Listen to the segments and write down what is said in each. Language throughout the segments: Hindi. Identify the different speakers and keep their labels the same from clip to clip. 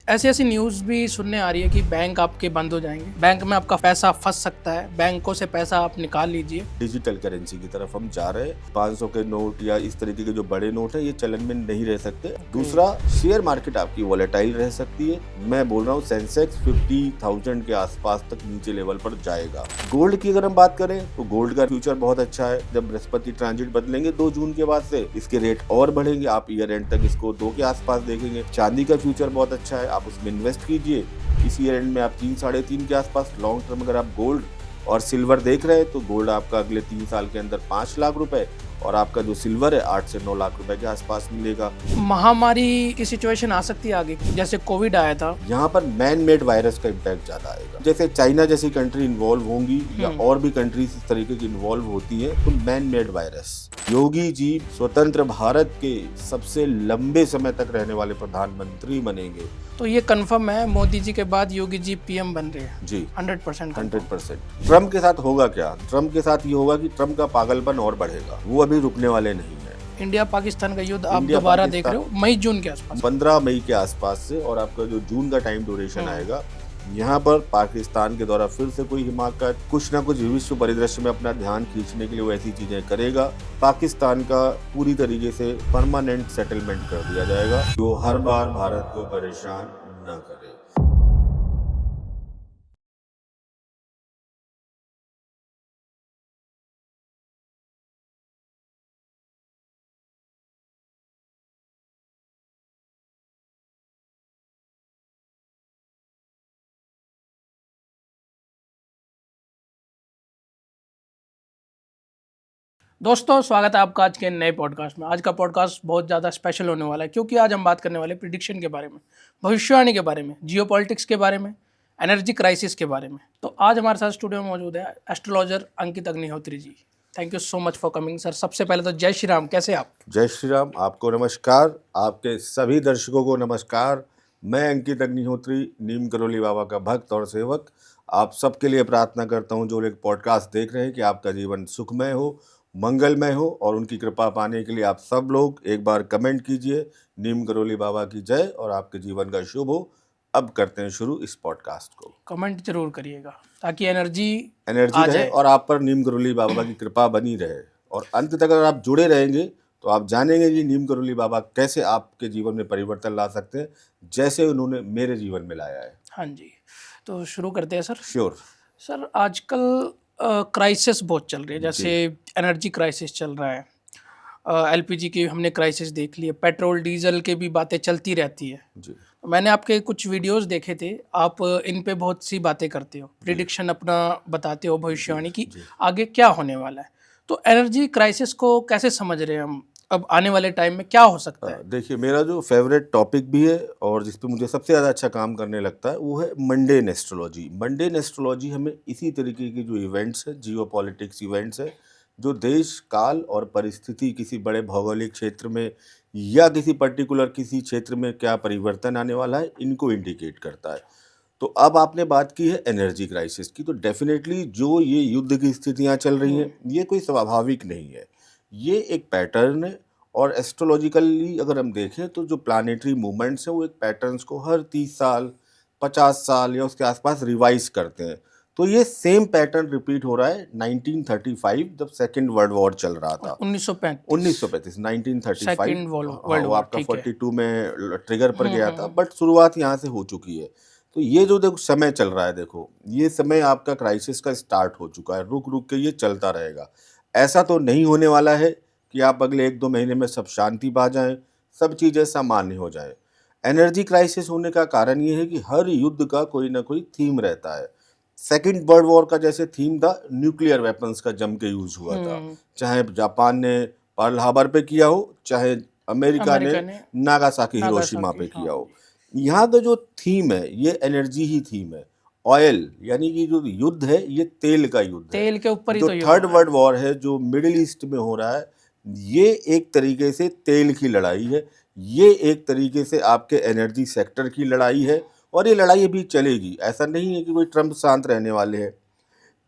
Speaker 1: ऐसी ऐसी न्यूज़ भी सुनने आ रही है कि बैंक आपके बंद हो जाएंगे, बैंक में आपका पैसा फंस सकता है, बैंकों से पैसा आप निकाल लीजिए।
Speaker 2: डिजिटल करेंसी की तरफ हम जा रहे हैं। 500 के नोट या इस तरीके के जो बड़े नोट है ये चलन में नहीं रह सकते। दूसरा, शेयर मार्केट आपकी वॉलेटाइल रह सकती है। मैं बोल रहा हूँ सेंसेक्स 50,000 के आसपास तक नीचे लेवल पर जाएगा। गोल्ड की अगर हम बात करें तो गोल्ड का फ्यूचर बहुत अच्छा है। जब बृहस्पति ट्रांजिट बदलेंगे 2 जून के बाद से इसके रेट और बढ़ेंगे। आप ईयर एंड तक इसको 2 के आसपास देखेंगे। चांदी का फ्यूचर बहुत अच्छा है, आप उसमें इन्वेस्ट कीजिए। इस ईयर एंड में आप 3 साढ़े 3 के आसपास लॉन्ग टर्म अगर आप गोल्ड और सिल्वर देख रहे हैं तो गोल्ड आपका अगले 3 साल के अंदर 5 लाख रुपए और आपका जो सिल्वर है 8 से 9 लाख रुपए के आसपास मिलेगा।
Speaker 1: महामारी की सिचुएशन आ सकती है आगे, जैसे कोविड आया था।
Speaker 2: यहाँ पर मैन मेड वायरस का इम्पैक्ट ज्यादा आएगा। जैसे चाइना जैसी कंट्री इन्वॉल्व होंगी या और भी कंट्रीज इस तरीके की इन्वॉल्व होती है तो man made virus. Yogi ji स्वतंत्र भारत के सबसे लंबे समय तक रहने वाले प्रधानमंत्री बनेंगे।
Speaker 1: तो ये कंफर्म है, मोदी जी के बाद योगी जी पीएम बन रहे हैं
Speaker 2: जी
Speaker 1: 100%।
Speaker 2: 100%। ट्रम्प के साथ होगा क्या? ट्रम्प के साथ ये होगा कि ट्रम्प का पागलपन और बढ़ेगा, वो अभी रुकने वाले नहीं है।
Speaker 1: इंडिया पाकिस्तान का युद्ध आप दोबारा देख रहे हो मई जून के आसपास,
Speaker 2: 15 मई के आसपास से, और आपका जो जून का टाइम ड्यूरेशन आएगा, यहाँ पर पाकिस्तान के द्वारा फिर से कोई हिमाकत कुछ ना कुछ विश्व परिदृश्य में अपना ध्यान खींचने के लिए वो ऐसी चीजें करेगा। पाकिस्तान का पूरी तरीके से परमानेंट सेटलमेंट कर दिया जाएगा जो हर बार भारत को परेशान न करे।
Speaker 1: दोस्तों स्वागत है आपका आज के नए पॉडकास्ट में। आज का पॉडकास्ट बहुत ज़्यादा स्पेशल होने वाला है क्योंकि आज हम बात करने वाले प्रिडिक्शन के बारे में, भविष्यवाणी के बारे में, जियोपॉलिटिक्स के बारे में, एनर्जी क्राइसिस के बारे में। तो आज हमारे साथ स्टूडियो में मौजूद है astrologer Ankit Agnihotri ji. Thank you so much for coming sir. सबसे पहले तो जय श्री राम, कैसे आप?
Speaker 2: जय श्री राम, आपको नमस्कार, आपके सभी दर्शकों को नमस्कार। मैं अंकित अग्निहोत्री, नीम करोली बाबा का भक्त और सेवक, आप सबके लिए प्रार्थना करता हूं जो लोग पॉडकास्ट देख रहे हैं कि आपका जीवन सुखमय हो, मंगलमय हो, और उनकी कृपा पाने के लिए आप सब लोग एक बार कमेंट कीजिए नीम करोली बाबा की जय और आपके जीवन का शुभ हो। अब करते हैं शुरू इस पॉडकास्ट को।
Speaker 1: कमेंट जरूर करिएगा ताकि एनर्जी
Speaker 2: रहे और आप पर नीम करोली बाबा की कृपा बनी रहे, और अंत तक अगर आप जुड़े रहेंगे तो आप जानेंगे कि नीम करोली बाबा कैसे आपके जीवन में परिवर्तन ला सकते हैं, जैसे उन्होंने मेरे जीवन में लाया है।
Speaker 1: हाँ जी, तो शुरू करते हैं सर।
Speaker 2: श्योर
Speaker 1: सर, आजकल क्राइसिस बहुत चल रही है, जैसे एनर्जी क्राइसिस चल रहा है, एलपीजी की हमने क्राइसिस देख ली है, पेट्रोल डीजल के भी बातें चलती रहती है
Speaker 2: जी।
Speaker 1: मैंने आपके कुछ वीडियोस देखे थे, आप इन पे बहुत सी बातें करते हो, प्रिडिक्शन अपना बताते हो, भविष्यवाणी की आगे क्या होने वाला है। तो एनर्जी क्राइसिस को कैसे समझ रहे हैं हम, अब आने वाले टाइम में क्या हो सकता है?
Speaker 2: देखिए, मेरा जो फेवरेट टॉपिक भी है और जिस पे मुझे सबसे ज़्यादा अच्छा काम करने लगता है वो है मंडेन एस्ट्रोलॉजी। मंडेन एस्ट्रोलॉजी हमें इसी तरीके की जो इवेंट्स है, जियोपॉलिटिक्स इवेंट्स है, जो देश काल और परिस्थिति किसी बड़े भौगोलिक क्षेत्र में या किसी पर्टिकुलर किसी क्षेत्र में क्या परिवर्तन आने वाला है, इनको इंडिकेट करता है। तो अब आपने बात की है एनर्जी क्राइसिस की, तो डेफिनेटली जो ये युद्ध की स्थितियां चल रही हैं ये कोई स्वाभाविक नहीं है, ये एक पैटर्न है। और एस्ट्रोलॉजिकली अगर हम देखें तो जो प्लानिटरी मूवमेंट्स हैं वो एक पैटर्न्स को हर 30 साल 50 साल या उसके आसपास रिवाइज करते हैं। तो ये सेम पैटर्न रिपीट हो रहा है 1935, जब सेकेंड वर्ल्ड वॉर चल रहा था। 1935 1935 वो आपका 42 में ट्रिगर पर गया था, बट शुरुआत यहाँ से हो चुकी है। तो ये जो देखो समय चल रहा है, देखो ये समय आपका क्राइसिस का स्टार्ट हो चुका है, रुक रुक के ये चलता रहेगा। ऐसा तो नहीं होने वाला है कि आप अगले 1-2 महीने में सब शांति पा जाएं, सब चीज़ें सामान्य हो जाएं। एनर्जी क्राइसिस होने का कारण ये है कि हर युद्ध का कोई ना कोई थीम रहता है। सेकेंड वर्ल्ड वॉर का जैसे थीम था, न्यूक्लियर वेपन्स का जम के यूज हुआ था, चाहे जापान ने पर्ल हार्बर पे किया हो, चाहे अमेरिका ने नागासाकी हिरोशिमा पे किया हो। यहाँ का जो थीम है ये एनर्जी ही थीम है। ऑयल यानी कि जो युद्ध है ये तेल का युद्ध है,
Speaker 1: तेल के ऊपर ही।
Speaker 2: जो थर्ड वर्ल्ड वॉर है जो मिडिल ईस्ट में हो रहा है, ये एक तरीके से तेल की लड़ाई है, ये एक तरीके से आपके एनर्जी सेक्टर की लड़ाई है, और ये लड़ाई अभी चलेगी। ऐसा नहीं है कि कोई ट्रम्प शांत रहने वाले हैं।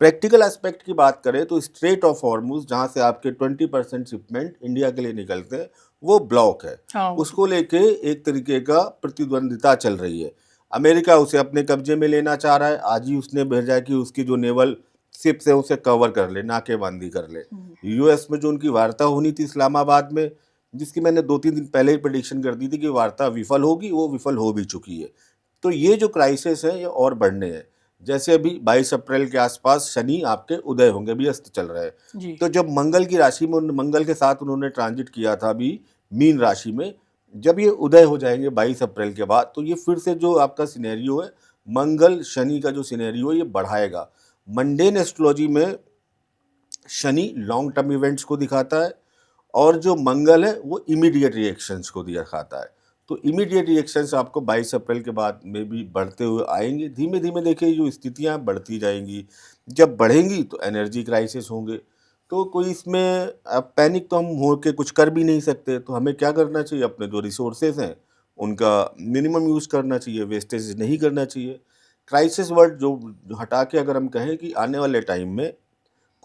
Speaker 2: प्रैक्टिकल एस्पेक्ट की बात करें तो स्ट्रेट ऑफ हॉर्मुज, जहाँ से आपके 20% शिपमेंट इंडिया के लिए निकलते हैं, वो ब्लॉक है। उसको लेके एक तरीके का प्रतिद्वंदिता चल रही है। अमेरिका उसे अपने कब्जे में लेना चाह रहा है, आज ही उसने भेजा है कि उसकी जो नेवल शिप्स है उसे कवर कर ले, नाकेबंदी कर ले। यूएस में जो उनकी वार्ता होनी थी इस्लामाबाद में, जिसकी मैंने 2-3 दिन पहले ही प्रेडिक्शन कर दी थी कि वार्ता विफल होगी, वो विफल हो भी चुकी है। तो ये जो क्राइसिस है ये और बढ़ने हैं। जैसे अभी 22 अप्रैल के आसपास शनि आपके उदय होंगे, अभी अस्त चल रहे हैं,
Speaker 1: जी।
Speaker 2: तो जब मंगल की राशि में मंगल के साथ उन्होंने ट्रांजिट किया था अभी मीन राशि में, जब ये उदय हो जाएंगे 22 अप्रैल के बाद, तो ये फिर से जो आपका सिनेरियो है मंगल शनि का जो सिनेरियो है ये बढ़ाएगा। मंडेन एस्ट्रोलॉजी में शनि लॉन्ग टर्म इवेंट्स को दिखाता है और जो मंगल है वो इमीडिएट रिएक्शंस को दिखाता है। तो इमीडिएट रिएक्शंस आपको 22 अप्रैल के बाद में भी बढ़ते हुए आएंगे। धीमे धीमे देखिए जो स्थितियां बढ़ती जाएंगी, जब बढ़ेंगी तो एनर्जी क्राइसिस होंगे। तो कोई इसमें अब पैनिक तो हम हो के कुछ कर भी नहीं सकते, तो हमें क्या करना चाहिए, अपने जो रिसोर्सेज हैं उनका मिनिमम यूज़ करना चाहिए, वेस्टेज नहीं करना चाहिए। क्राइसिस वर्ड जो हटा के अगर हम कहें कि आने वाले टाइम में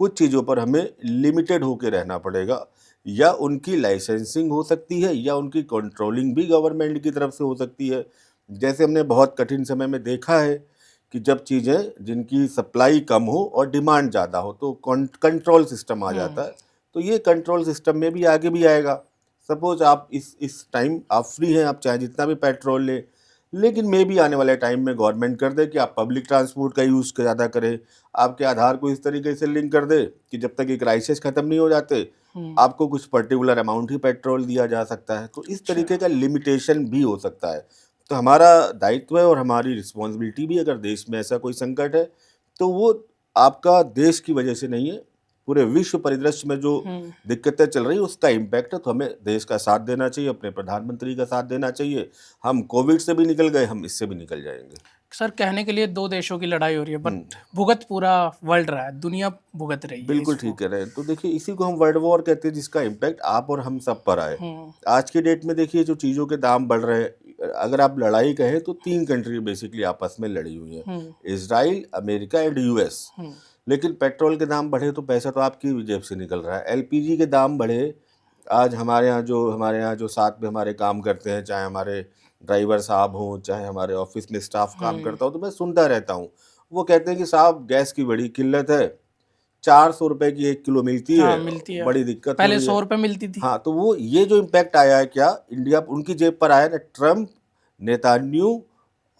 Speaker 2: कुछ चीज़ों पर हमें लिमिटेड होकर रहना पड़ेगा, या उनकी लाइसेंसिंग हो सकती है या उनकी कंट्रोलिंग भी गवर्नमेंट की तरफ से हो सकती है। जैसे हमने बहुत कठिन समय में देखा है कि जब चीज़ें जिनकी सप्लाई कम हो और डिमांड ज़्यादा हो तो कंट्रोल सिस्टम आ जाता है। तो ये कंट्रोल सिस्टम में भी आगे भी आएगा। सपोज आप इस टाइम आप फ्री हैं, आप चाहे जितना भी पेट्रोल लें, लेकिन मे भी आने वाले टाइम में गवर्नमेंट कर दे कि आप पब्लिक ट्रांसपोर्ट का यूज़ ज़्यादा करें, आपके आधार को इस तरीके से लिंक कर दे कि जब तक ये क्राइसिस ख़त्म नहीं हो जाते आपको कुछ पर्टिकुलर अमाउंट ही पेट्रोल दिया जा सकता है। तो इस तरीके का लिमिटेशन भी हो सकता है। तो हमारा दायित्व है और हमारी रिस्पॉन्सिबिलिटी भी, अगर देश में ऐसा कोई संकट है तो वो आपका देश की वजह से नहीं है, पूरे विश्व परिदृश्य में जो दिक्कतें चल रही है उसका इम्पैक्ट है। तो हमें देश का साथ देना चाहिए, अपने प्रधानमंत्री का साथ देना चाहिए। हम कोविड से भी निकल गए, हम इससे भी निकल जाएंगे।
Speaker 1: सर कहने के लिए दो देशों की लड़ाई हो रही है, बट भुगत पूरा वर्ल्ड रहा है, दुनिया भुगत रही है
Speaker 2: बिल्कुल
Speaker 1: इसको।
Speaker 2: ठीक कह रहे हैं। तो देखिए इसी को हम वर्ल्ड वॉर कहते हैं, जिसका इम्पैक्ट आप और हम सब पर आए। आज की डेट में देखिए जो चीज़ों के दाम बढ़ रहे हैं, अगर आप लड़ाई कहें तो 3 कंट्री बेसिकली आपस में लड़ी हुई हैं, इजराइल, अमेरिका एंड यूएस। लेकिन पेट्रोल के दाम बढ़े तो पैसा तो आपकी जेब से निकल रहा है। एलपीजी के दाम बढ़े, आज हमारे यहाँ जो साथ में हमारे काम करते हैं, चाहे हमारे ड्राइवर साहब हों, चाहे हमारे ऑफिस में स्टाफ काम करता हो, तो मैं सुनता रहता हूँ, वो कहते हैं कि साहब गैस की बड़ी किल्लत है, 400 रुपए की 1 किलो मिलती है,
Speaker 1: मिलती है,
Speaker 2: बड़ी दिक्कत हो
Speaker 1: पहले
Speaker 2: रही है।
Speaker 1: 100 रुपए मिलती थी।
Speaker 2: हाँ, तो वो ये जो इम्पैक्ट आया है क्या इंडिया उनकी जेब पर आया ना, ट्रम्प, नेतान्याहू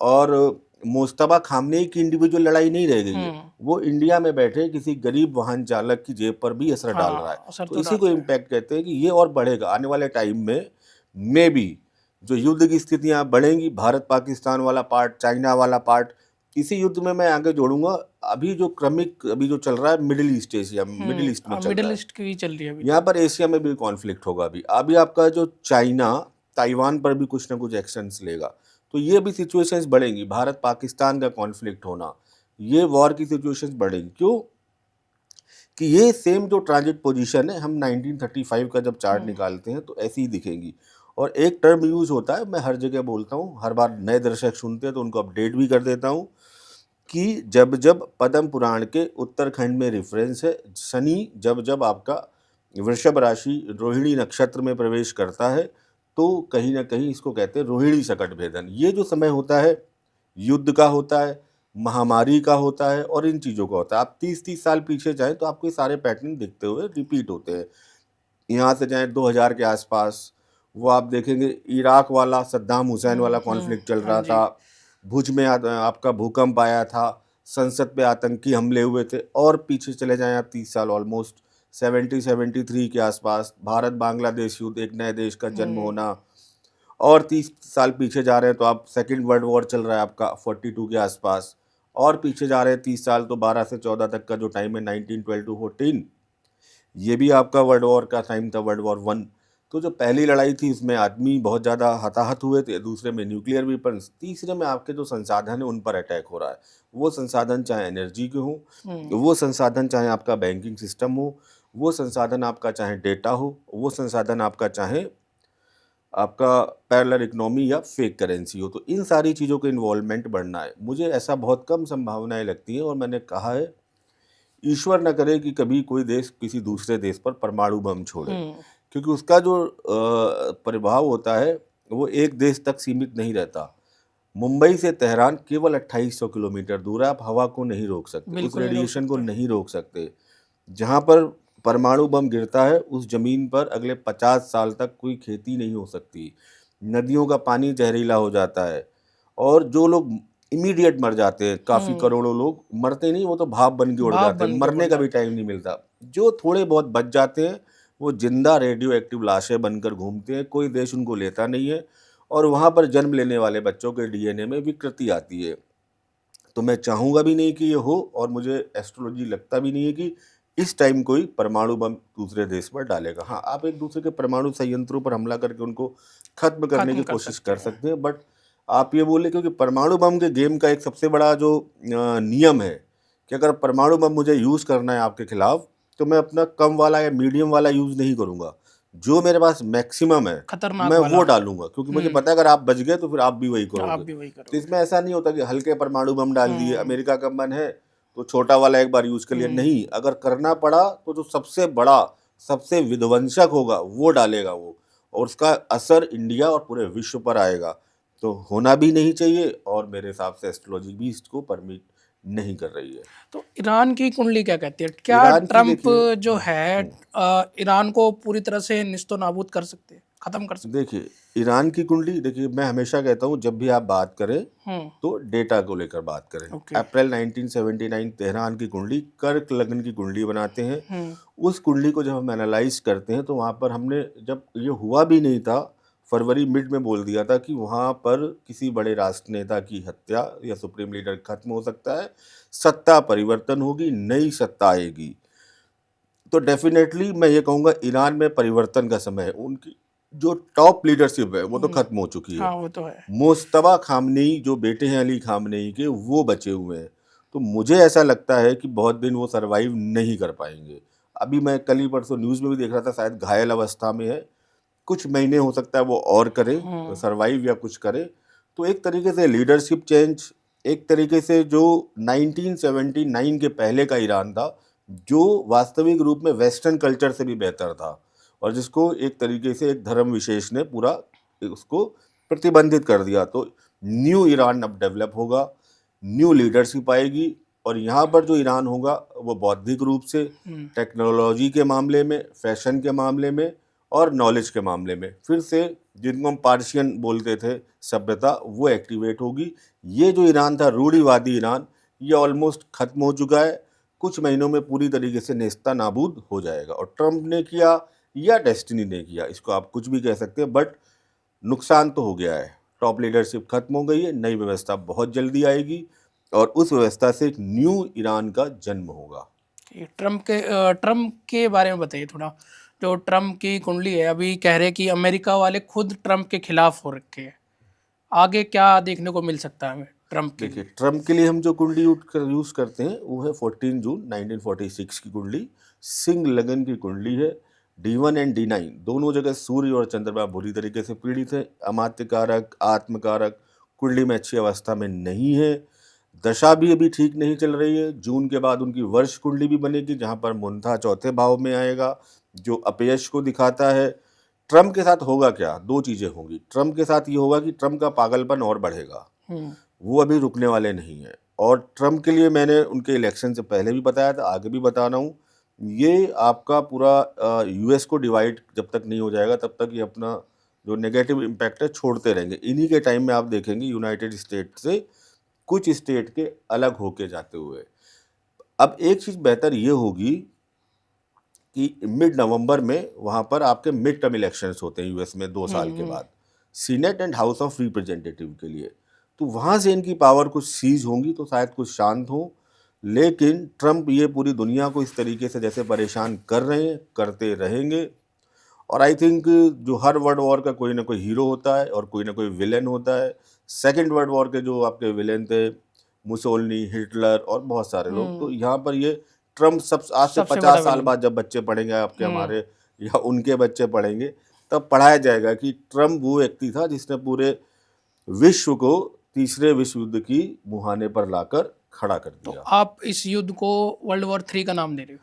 Speaker 2: और मुस्तफा खामनेई की इंडिविजुअल लड़ाई नहीं रह गई है, वो इंडिया में बैठे किसी गरीब वाहन चालक की जेब पर भी असर डाल रहा है।
Speaker 1: असर
Speaker 2: तो
Speaker 1: तो
Speaker 2: इसी को इम्पैक्ट कहते हैं कि ये और बढ़ेगा आने वाले टाइम में। मे बी जो युद्ध की स्थितियां बढ़ेंगी, भारत पाकिस्तान वाला पार्ट, चाइना वाला पार्ट, इसी युद्ध में मैं आगे जोड़ूंगा। अभी जो अभी जो चल रहा है middle east Asia, middle east में चल रहा
Speaker 1: मिडिल
Speaker 2: है,
Speaker 1: ईस्ट की चल रही है अभी।
Speaker 2: यहाँ पर एशिया में भी कॉन्फ्लिक्ट होगा। अभी आपका जो चाइना ताइवान पर भी कुछ ना कुछ एक्शंस लेगा, तो ये भी सिचुएशंस बढ़ेंगी। भारत पाकिस्तान का कॉन्फ्लिक्ट होना, ये वॉर की सिचुएशंस बढ़ेंगी। क्यों कि ये सेम जो ट्रांजिट पोजीशन है, हम 1935 का जब चार्ट निकालते हैं तो ऐसी ही दिखेंगी। और एक टर्म यूज होता है, मैं हर जगह बोलता हूँ, हर बार नए दर्शक सुनते हैं तो उनको अपडेट भी कर देता हूँ कि जब जब पद्म पुराण के उत्तरखंड में रेफरेंस है, शनि जब जब आपका वृषभ राशि रोहिणी नक्षत्र में प्रवेश करता है तो कहीं ना कहीं इसको कहते हैं रोहिणी सकट भेदन। ये जो समय होता है युद्ध का होता है, महामारी का होता है और इन चीज़ों का होता है। आप 30-30 साल पीछे जाएं तो आपको ये सारे पैटर्न दिखते हुए रिपीट होते हैं। यहाँ से जाएं 2000 के आसपास, वो आप देखेंगे इराक वाला सद्दाम हुसैन वाला कॉन्फ्लिक्ट चल रहा था, भुज में आपका भूकंप आया था, संसद पे आतंकी हमले हुए थे। और पीछे चले जाएं आप 30 साल, ऑलमोस्ट 73 के आसपास भारत बांग्लादेश युद्ध, एक नए देश का जन्म होना। और 30 साल पीछे जा रहे हैं तो आप सेकेंड वर्ल्ड वॉर चल रहा है आपका 42 के आसपास। और पीछे जा रहे हैं 30 साल तो 12 से 14 तक का जो टाइम है 1912 to 14, ये भी आपका वर्ल्ड वॉर का टाइम था, वर्ल्ड वॉर 1। तो जो पहली लड़ाई थी उसमें आदमी बहुत ज़्यादा हताहत हुए थे, दूसरे में न्यूक्लियर वेपन्स, तीसरे में आपके जो संसाधन है उन पर अटैक हो रहा है। वो संसाधन चाहे एनर्जी के हो, वो संसाधन चाहे आपका बैंकिंग सिस्टम हो, वो संसाधन आपका चाहे डेटा हो, वो संसाधन आपका चाहे आपका पैरेलल इकोनॉमी या फेक करेंसी हो। तो इन सारी चीज़ों का इन्वॉल्वमेंट बढ़ना है। मुझे ऐसा बहुत कम संभावनाएं लगती हैं और मैंने कहा है ईश्वर न करे कि कभी कोई देश किसी दूसरे देश पर परमाणु बम छोड़े, क्योंकि उसका जो प्रभाव होता है वो एक देश तक सीमित नहीं रहता। मुंबई से तेहरान केवल 2800 किलोमीटर दूर है। आप हवा को नहीं रोक सकते, उस
Speaker 1: बिल्कुल नहीं रोक
Speaker 2: रेडिएशन को
Speaker 1: सकते।
Speaker 2: नहीं रोक सकते। जहाँ पर परमाणु बम गिरता है उस जमीन पर अगले 50 साल तक कोई खेती नहीं हो सकती। नदियों का पानी जहरीला हो जाता है और जो लोग इमीडिएट मर जाते हैं, काफ़ी करोड़ों लोग मरते नहीं, वो तो भाप बन के उड़
Speaker 1: भाप
Speaker 2: जाते हैं,
Speaker 1: बन के
Speaker 2: मरने
Speaker 1: उड़
Speaker 2: का भी
Speaker 1: जाते
Speaker 2: टाइम नहीं मिलता। जो थोड़े बहुत बच जाते हैं वो जिंदा रेडियो एक्टिव लाशें बनकर घूमते हैं, कोई देश उनको लेता नहीं है और वहाँ पर जन्म लेने वाले बच्चों के डीएनए में विकृति आती है। तो मैं चाहूँगा भी नहीं कि ये हो और मुझे एस्ट्रोलॉजी लगता भी नहीं है कि इस टाइम कोई परमाणु बम दूसरे देश पर डालेगा। हाँ, आप एक दूसरे के परमाणु संयंत्रों पर हमला करके उनको खत्म करने की
Speaker 1: खत्म कर
Speaker 2: कोशिश
Speaker 1: सकते
Speaker 2: कर
Speaker 1: हैं।
Speaker 2: सकते हैं, बट आप ये बोले क्योंकि परमाणु बम के गेम का एक सबसे बड़ा जो नियम है कि अगर परमाणु बम मुझे यूज़ करना है आपके खिलाफ तो मैं अपना कम वाला या मीडियम वाला यूज़ नहीं करूँगा, जो मेरे पास मैक्सिमम है
Speaker 1: खतरनाक
Speaker 2: मैं
Speaker 1: वाला।
Speaker 2: वो डालूंगा, क्योंकि मुझे पता है अगर आप बच गए तो फिर आप भी वही
Speaker 1: आप
Speaker 2: करोगे।
Speaker 1: भी वही
Speaker 2: तो
Speaker 1: करोगे।
Speaker 2: इसमें ऐसा नहीं होता कि हल्के परमाणु बम डाल दिए, अमेरिका का मन है तो छोटा वाला एक बार यूज कर लिया, नहीं, अगर करना पड़ा तो जो सबसे बड़ा सबसे विध्वंसक होगा वो डालेगा वो, और उसका असर इंडिया और पूरे विश्व पर आएगा। तो होना भी नहीं चाहिए और मेरे हिसाब से एस्ट्रोलॉजी भी इसको परमिट नहीं कर रही है।
Speaker 1: तो ईरान की कुंडली क्या कहती है? क्या
Speaker 2: ईरान की
Speaker 1: ट्रम्प
Speaker 2: देखिए,
Speaker 1: जो है ईरान को पूरी तरह से निस्तो नाबूद कर सकते हैं, खत्म कर सकते
Speaker 2: देखिए ईरान की कुंडली, देखिए मैं हमेशा कहता हूँ जब भी आप बात करें
Speaker 1: हैं?
Speaker 2: तो डेटा को लेकर बात करें।
Speaker 1: ओके।
Speaker 2: अप्रैल 1979 तेहरान की कुंडली कर्क लग्न की कुंडली बनाते हैं। उस कुंडली को जब हम एनालाइज करते हैं तो वहाँ पर हमने, जब ये हुआ भी नहीं था, फरवरी मिड में बोल दिया था कि वहाँ पर किसी बड़े राष्ट्र नेता की हत्या या सुप्रीम लीडर खत्म हो सकता है, सत्ता परिवर्तन होगी, नई सत्ता आएगी। तो डेफिनेटली मैं ये कहूँगा ईरान में परिवर्तन का समय है। उनकी जो टॉप लीडरशिप है वो तो खत्म हो चुकी है।
Speaker 1: हाँ, वो तो है।
Speaker 2: मुस्तफा खामनेई जो बेटे हैं अली खामनेई के, वो बचे हुए हैं। तो मुझे ऐसा लगता है कि बहुत दिन वो सरवाइव नहीं कर पाएंगे। अभी मैं कल ही परसों न्यूज़ में भी देख रहा था, शायद घायल अवस्था में है, कुछ महीने हो सकता है वो और करे सरवाइव या कुछ करे। तो एक तरीके से लीडरशिप चेंज, एक तरीके से जो 1979 के पहले का ईरान था, जो वास्तविक रूप में वेस्टर्न कल्चर से भी बेहतर था और जिसको एक तरीके से एक धर्म विशेष ने पूरा उसको प्रतिबंधित कर दिया। तो न्यू ईरान अब डेवलप होगा, न्यू लीडरशिप आएगी और यहाँ पर जो ईरान होगा वो बौद्धिक रूप से, टेक्नोलॉजी के मामले में, फैशन के मामले में और नॉलेज के मामले में फिर से, जिनको हम पार्शियन बोलते थे सभ्यता, वो एक्टिवेट होगी। ये जो ईरान था रूढ़िवादी ईरान, ये ऑलमोस्ट खत्म हो चुका है, कुछ महीनों में पूरी तरीके से नेस्ता नाबूद हो जाएगा। और ट्रम्प ने किया या डेस्टिनी ने किया, इसको आप कुछ भी कह सकते हैं, बट नुकसान तो हो गया है। टॉप लीडरशिप खत्म हो गई है, नई व्यवस्था बहुत जल्दी आएगी और उस व्यवस्था से एक न्यू ईरान का जन्म होगा।
Speaker 1: ट्रम्प के बारे में बताइए थोड़ा। जो ट्रम्प की कुंडली है, अभी कह रहे कि अमेरिका वाले खुद ट्रम्प के खिलाफ हो रखे हैं। आगे क्या देखने को मिल सकता है हमें ट्रम्प के
Speaker 2: देखिए
Speaker 1: लिए?
Speaker 2: ट्रम्प के लिए हम जो कुंडली यूज़ करते हैं वो है 14 जून 1946 की कुंडली, सिंह लगन की कुंडली है। D1 एंड D9 दोनों जगह सूर्य और चंद्रमा बुरी तरीके से पीड़ित है, अमात्य कारक, आत्मकारक कुंडली में अच्छी अवस्था में नहीं है। दशा भी अभी ठीक नहीं चल रही है। जून के बाद उनकी वर्ष कुंडली भी बनेगी जहाँ पर मुंथा चौथे भाव में आएगा, जो अपयश को दिखाता है। ट्रम्प के साथ होगा क्या, दो चीज़ें होंगी। ट्रम्प के साथ ये होगा कि ट्रम्प का पागलपन और बढ़ेगा, वो अभी रुकने वाले नहीं हैं। और ट्रम्प के लिए मैंने उनके इलेक्शन से पहले भी बताया था, आगे भी बता रहा हूँ, ये आपका पूरा यूएस को डिवाइड जब तक नहीं हो जाएगा तब तक ये अपना जो नेगेटिव इम्पैक्ट है छोड़ते रहेंगे। इन्हीं के टाइम में आप देखेंगे यूनाइटेड स्टेट से कुछ स्टेट के अलग होके जाते हुए। अब एक चीज़ बेहतर ये होगी कि मिड नवंबर में वहाँ पर आपके मिड टर्म इलेक्शंस होते हैं यूएस में 2 साल के बाद, senate and house of representative के लिए। तो वहाँ से इनकी पावर कुछ सीज होंगी तो शायद कुछ शांत हो। लेकिन ट्रम्प ये पूरी दुनिया को इस तरीके से जैसे परेशान कर रहे हैं, करते रहेंगे। और आई थिंक जो हर वर्ल्ड वॉर का कोई ना कोई हीरो होता है और कोई ना कोई विलेन होता है। सेकेंड वर्ल्ड वॉर के जो आपके विलेन थे, मुसोलिनी, हिटलर और बहुत सारे लोग, तो यहाँ पर ये ट्रम्प सब आज से
Speaker 1: सबसे
Speaker 2: 50
Speaker 1: बड़ा
Speaker 2: साल
Speaker 1: विलन।
Speaker 2: बाद जब बच्चे पढ़ेंगे आपके, हमारे या उनके बच्चे पढ़ेंगे, तब पढ़ाया जाएगा कि ट्रम्प वो व्यक्ति था जिसने पूरे विश्व को तीसरे विश्व युद्ध की मुहाने पर लाकर खड़ा कर
Speaker 1: तो
Speaker 2: दिया।
Speaker 1: आप इस युद्ध को वर्ल्ड वॉर 3 का नाम दे रहे हो?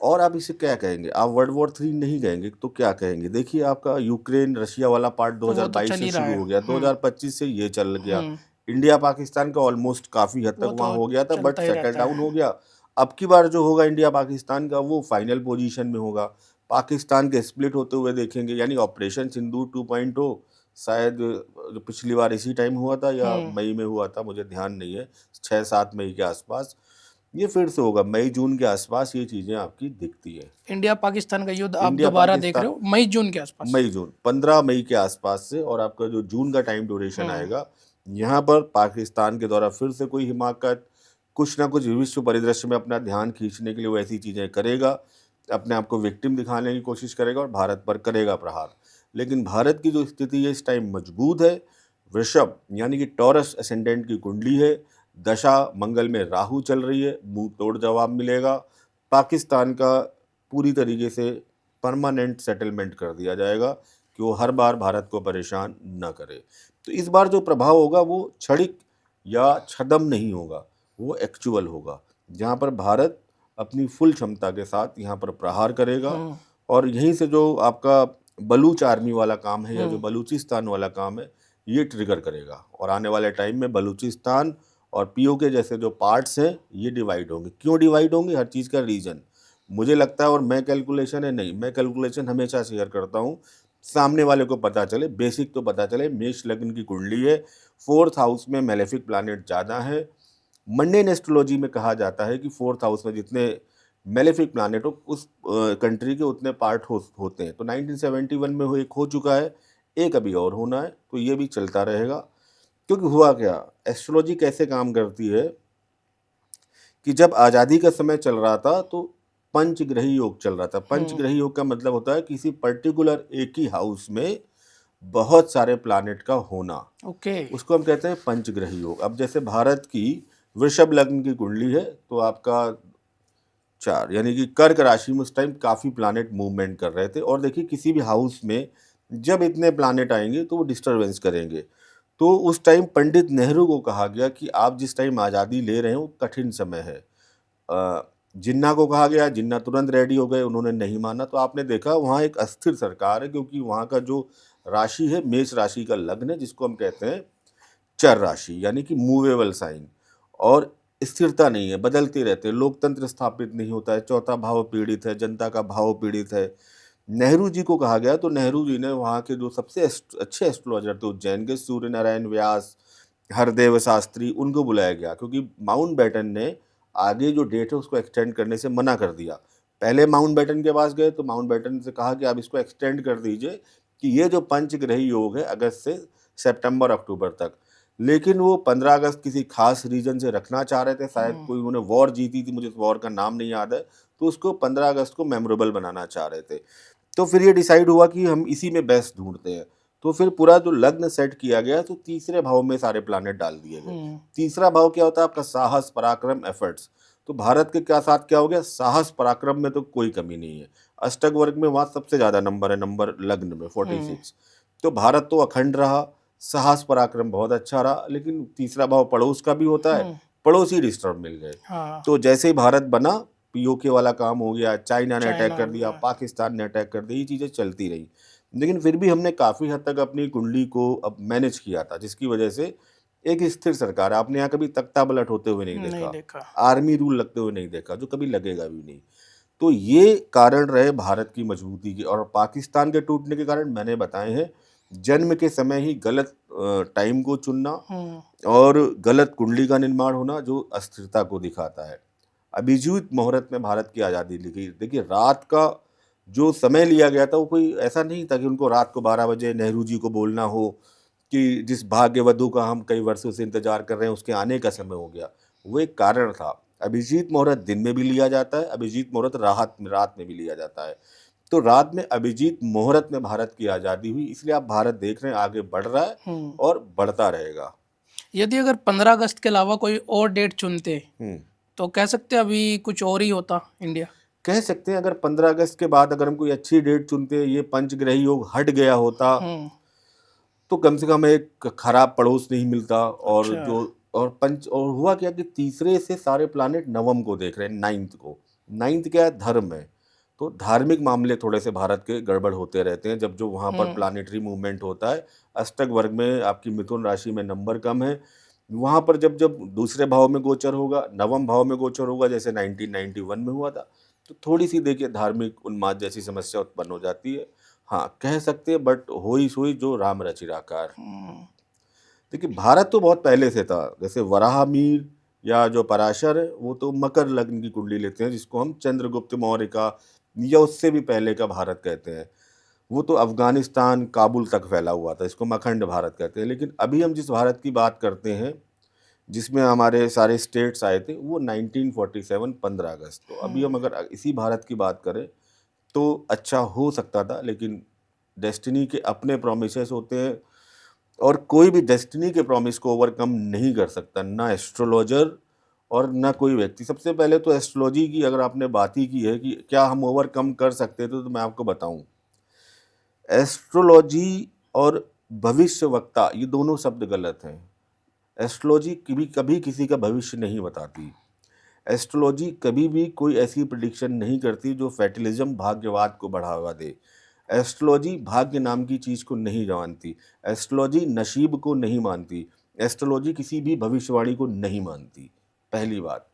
Speaker 2: और आप इसे क्या कहेंगे, आप वर्ल्ड वॉर 3 नहीं कहेंगे तो क्या कहेंगे? देखिए आपका यूक्रेन रशिया वाला पार्ट
Speaker 1: तो वो तो चल
Speaker 2: 2022 से
Speaker 1: ही रहा
Speaker 2: शुरू
Speaker 1: है।
Speaker 2: हो गया, 2025 से ये चल गया। इंडिया पाकिस्तान का ऑलमोस्ट काफ़ी हद
Speaker 1: वो
Speaker 2: तक
Speaker 1: तो
Speaker 2: वहाँ हो गया था, बट
Speaker 1: चलता ही
Speaker 2: सेटल
Speaker 1: रहता
Speaker 2: डाउन
Speaker 1: है।
Speaker 2: हो गया। अब की बार जो होगा इंडिया पाकिस्तान का, वो फाइनल पोजीशन में होगा। पाकिस्तान के स्प्लिट होते हुए देखेंगे, यानी ऑपरेशन सिंदूर 2.0 शायद जो पिछली बार इसी टाइम हुआ था या मई में हुआ था, मुझे ध्यान नहीं है, 6-7 मई के आसपास। ये फिर से होगा मई जून के आसपास, ये चीज़ें आपकी दिखती है।
Speaker 1: इंडिया पाकिस्तान का युद्ध आप
Speaker 2: इंडिया
Speaker 1: दोबारा देख रहे
Speaker 2: पाकिस्तान
Speaker 1: हो मई जून के आसपास?
Speaker 2: मई जून 15 मई के आसपास से, और आपका जो जून का टाइम ड्यूरेशन आएगा, यहाँ पर पाकिस्तान के द्वारा फिर से कोई हिमाकत, कुछ ना कुछ विश्व परिदृश्य में अपना ध्यान खींचने के लिए वो ऐसी चीज़ें करेगा, अपने आप को विक्टिम दिखाने की कोशिश करेगा और भारत पर करेगा प्रहार। लेकिन भारत की जो स्थिति है इस टाइम मजबूत है। वृषभ यानी कि टॉरस असेंडेंट की कुंडली है, दशा मंगल में राहु चल रही है, मुंह तोड़ जवाब मिलेगा। पाकिस्तान का पूरी तरीके से परमानेंट सेटलमेंट कर दिया जाएगा कि वो हर बार भारत को परेशान न करे। तो इस बार जो प्रभाव होगा वो क्षणिक या छदम नहीं होगा, वो एक्चुअल होगा, जहाँ पर भारत अपनी फुल क्षमता के साथ यहाँ पर प्रहार करेगा। और यहीं से जो आपका बलूच आर्मी वाला काम है या जो बलूचिस्तान वाला काम है, ये ट्रिगर करेगा। और आने वाले टाइम में बलूचिस्तान और पीओके जैसे जो पार्ट्स हैं ये डिवाइड होंगे। क्यों डिवाइड होंगे? हर चीज़ का रीज़न मुझे लगता है, और मैं कैलकुलेशन है नहीं, मैं कैलकुलेशन हमेशा शेयर करता हूँ, सामने वाले को पता चले, बेसिक तो पता चले। मेष लग्न की कुंडली है, 4th हाउस में मेलेफिक प्लैनेट ज़्यादा है। मंडेन एस्ट्रोलॉजी में कहा जाता है कि 4th हाउस में जितने मेलेफिक प्लैनेट हो उस कंट्री के उतने पार्ट होते हैं। तो 1971 में वो एक हो चुका है, एक अभी और होना है, तो ये भी चलता रहेगा। क्योंकि हुआ क्या, एस्ट्रोलॉजी कैसे काम करती है कि जब आज़ादी का समय चल रहा था तो पंचग्रही योग चल रहा था। पंचग्रही योग का मतलब होता है किसी पर्टिकुलर एक ही हाउस में बहुत सारे प्लैनेट का होना,
Speaker 1: ओके।
Speaker 2: उसको हम कहते हैं पंचग्रही योग। अब जैसे भारत की वृषभ लग्न की कुंडली है, तो आपका 4 यानी कि कर्क राशि में उस टाइम काफ़ी प्लैनेट मूवमेंट कर रहे थे। और देखिए किसी भी हाउस में जब इतने प्लैनेट आएंगे तो वो डिस्टर्बेंस करेंगे। तो उस टाइम पंडित नेहरू को कहा गया कि आप जिस टाइम आज़ादी ले रहे हो वो कठिन समय है। जिन्ना को कहा गया, जिन्ना तुरंत रेडी हो गए, उन्होंने नहीं माना। तो आपने देखा वहाँ एक अस्थिर सरकार है, क्योंकि वहाँ का जो राशि है मेष राशि का लग्न है, जिसको हम कहते हैं चर राशि, यानी कि मूवेबल साइन। और स्थिरता नहीं है, बदलते रहते हैं, लोकतंत्र स्थापित नहीं होता है, चौथा भाव पीड़ित है, जनता का भाव पीड़ित है। नेहरू जी को कहा गया, तो नेहरू जी ने वहाँ के जो सबसे अच्छे एस्ट्रोलॉजर थे उज्जैन के, सूर्य नारायण व्यास, हरदेव शास्त्री, उनको बुलाया गया, क्योंकि माउंटबेटन ने आगे जो डेट है उसको एक्सटेंड करने से मना कर दिया। पहले माउंटबेटन के पास गए तो माउंटबेटन से कहा कि आप इसको एक्सटेंड कर दीजिए कि ये जो पंचग्रही योग है अगस्त से सितंबर अक्टूबर तक। लेकिन वो 15 अगस्त किसी खास रीजन से रखना चाह रहे थे, शायद कोई उन्होंने वॉर जीती थी, मुझे वॉर का नाम नहीं याद है, तो उसको 15 अगस्त को मेमोरेबल बनाना चाह रहे थे। तो फिर ये डिसाइड हुआ कि हम इसी में बेस्ट ढूंढते हैं। तो फिर पूरा जो लग्न सेट किया गया, तो तीसरे भाव में सारे प्लैनेट डाल दिए गए। तीसरा भाव क्या होता है? आपका साहस, पराक्रम, एफर्ट्स। तो भारत के क्या साथ क्या हो गया? साहस पराक्रम में तो कोई कमी नहीं है। अष्टक वर्ग में वहाँ सबसे ज़्यादा नंबर है, नंबर लग्न में 46। तो भारत तो अखंड रहा, साहस पराक्रम बहुत अच्छा रहा। लेकिन तीसरा भाव पड़ोस का भी होता है, पड़ोसी डिस्टर्ब मिल गए। तो जैसे ही भारत बना, पीओके वाला काम हो गया, चाइना ने अटैक कर दिया, पाकिस्तान ने अटैक कर दिया, ये चीज़ें चलती रही। लेकिन फिर भी हमने काफ़ी हद तक अपनी कुंडली को अब मैनेज किया था, जिसकी वजह से एक स्थिर सरकार है। आपने यहाँ कभी तख्ता पलट होते हुए नहीं देखा, आर्मी रूल लगते हुए नहीं देखा, जो कभी लगेगा भी नहीं। तो ये कारण रहे भारत की मजबूती के। और पाकिस्तान के टूटने के कारण मैंने बताए हैं, जन्म के समय ही गलत टाइम को चुनना और गलत कुंडली का निर्माण होना, जो अस्थिरता को दिखाता है। अभिजीत मुहूर्त में भारत की आज़ादी लिखी। देखिए रात का जो समय लिया गया था वो कोई ऐसा नहीं था कि उनको रात को 12 बजे नेहरू जी को बोलना हो कि जिस भाग्यवधु का हम कई वर्षों से इंतजार कर रहे हैं उसके आने का समय हो गया। वो एक कारण था। अभिजीत मुहूर्त दिन में भी लिया जाता है, अभिजीत मुहूर्त रात में भी लिया जाता है। तो रात में अभिजीत मुहूर्त में भारत की आज़ादी हुई, इसलिए आप भारत देख रहे हैं आगे बढ़ रहा है और बढ़ता रहेगा।
Speaker 1: यदि अगर 15 अगस्त के अलावा कोई और डेट चुनते तो कह सकते हैं अभी कुछ और ही होता इंडिया?
Speaker 2: कह सकते हैं, अगर 15 अगस्त के बाद अगर हम कोई अच्छी डेट चुनते, ये पंचग्रही योग हट गया होता, तो कम से कम एक खराब पड़ोस नहीं मिलता। और जो और हुआ क्या कि तीसरे से सारे प्लैनेट नवम को देख रहे हैं, 9th को। 9th क्या है? धर्म है। तो धार्मिक मामले थोड़े से भारत के गड़बड़ होते रहते हैं जब जो वहाँ पर प्लानिटरी मूवमेंट होता है। अष्टक वर्ग में आपकी मिथुन राशि में नंबर कम है, वहाँ पर जब जब दूसरे भाव में गोचर होगा, नवम भाव में गोचर होगा, जैसे 1991 में हुआ था, तो थोड़ी सी देखिए धार्मिक उन्माद जैसी समस्या उत्पन्न हो जाती है। हाँ, कह सकते हैं, बट होई सोई जो राम रचि राकार। देखिए भारत तो बहुत पहले से था, जैसे वराहमीर या जो पराशर है वो तो मकर लग्न की कुंडली लेते हैं, जिसको हम चंद्रगुप्त मौर्य का या उससे भी पहले का भारत कहते हैं। वो तो अफगानिस्तान काबुल तक फैला हुआ था, इसको अखंड भारत कहते हैं। लेकिन अभी हम जिस भारत की बात करते हैं, जिसमें हमारे सारे स्टेट्स आए थे, वो 1947 15 अगस्त। तो अभी हम अगर इसी भारत की बात करें तो अच्छा हो सकता था, लेकिन डेस्टिनी के अपने प्रोमिसेस होते हैं और कोई भी डेस्टिनी के प्रॉमिस को ओवरकम नहीं कर सकता, ना एस्ट्रोलॉजर और ना कोई व्यक्ति। सबसे पहले तो एस्ट्रोलॉजी की अगर आपने बात ही की है कि क्या हम ओवरकम कर सकते थे, तो मैं आपको बताऊं, एस्ट्रोलॉजी और भविष्यवक्ता ये दोनों शब्द गलत हैं। एस्ट्रोलॉजी कभी कभी किसी का भविष्य नहीं बताती। एस्ट्रोलॉजी कभी भी कोई ऐसी प्रिडिक्शन नहीं करती जो फैटलिज्म भाग्यवाद को बढ़ावा दे। एस्ट्रोलॉजी भाग्य नाम की चीज़ को नहीं जानती। एस्ट्रोलॉजी नसीब को नहीं मानती। एस्ट्रोलॉजी किसी भी भविष्यवाणी को नहीं मानती। पहली बात,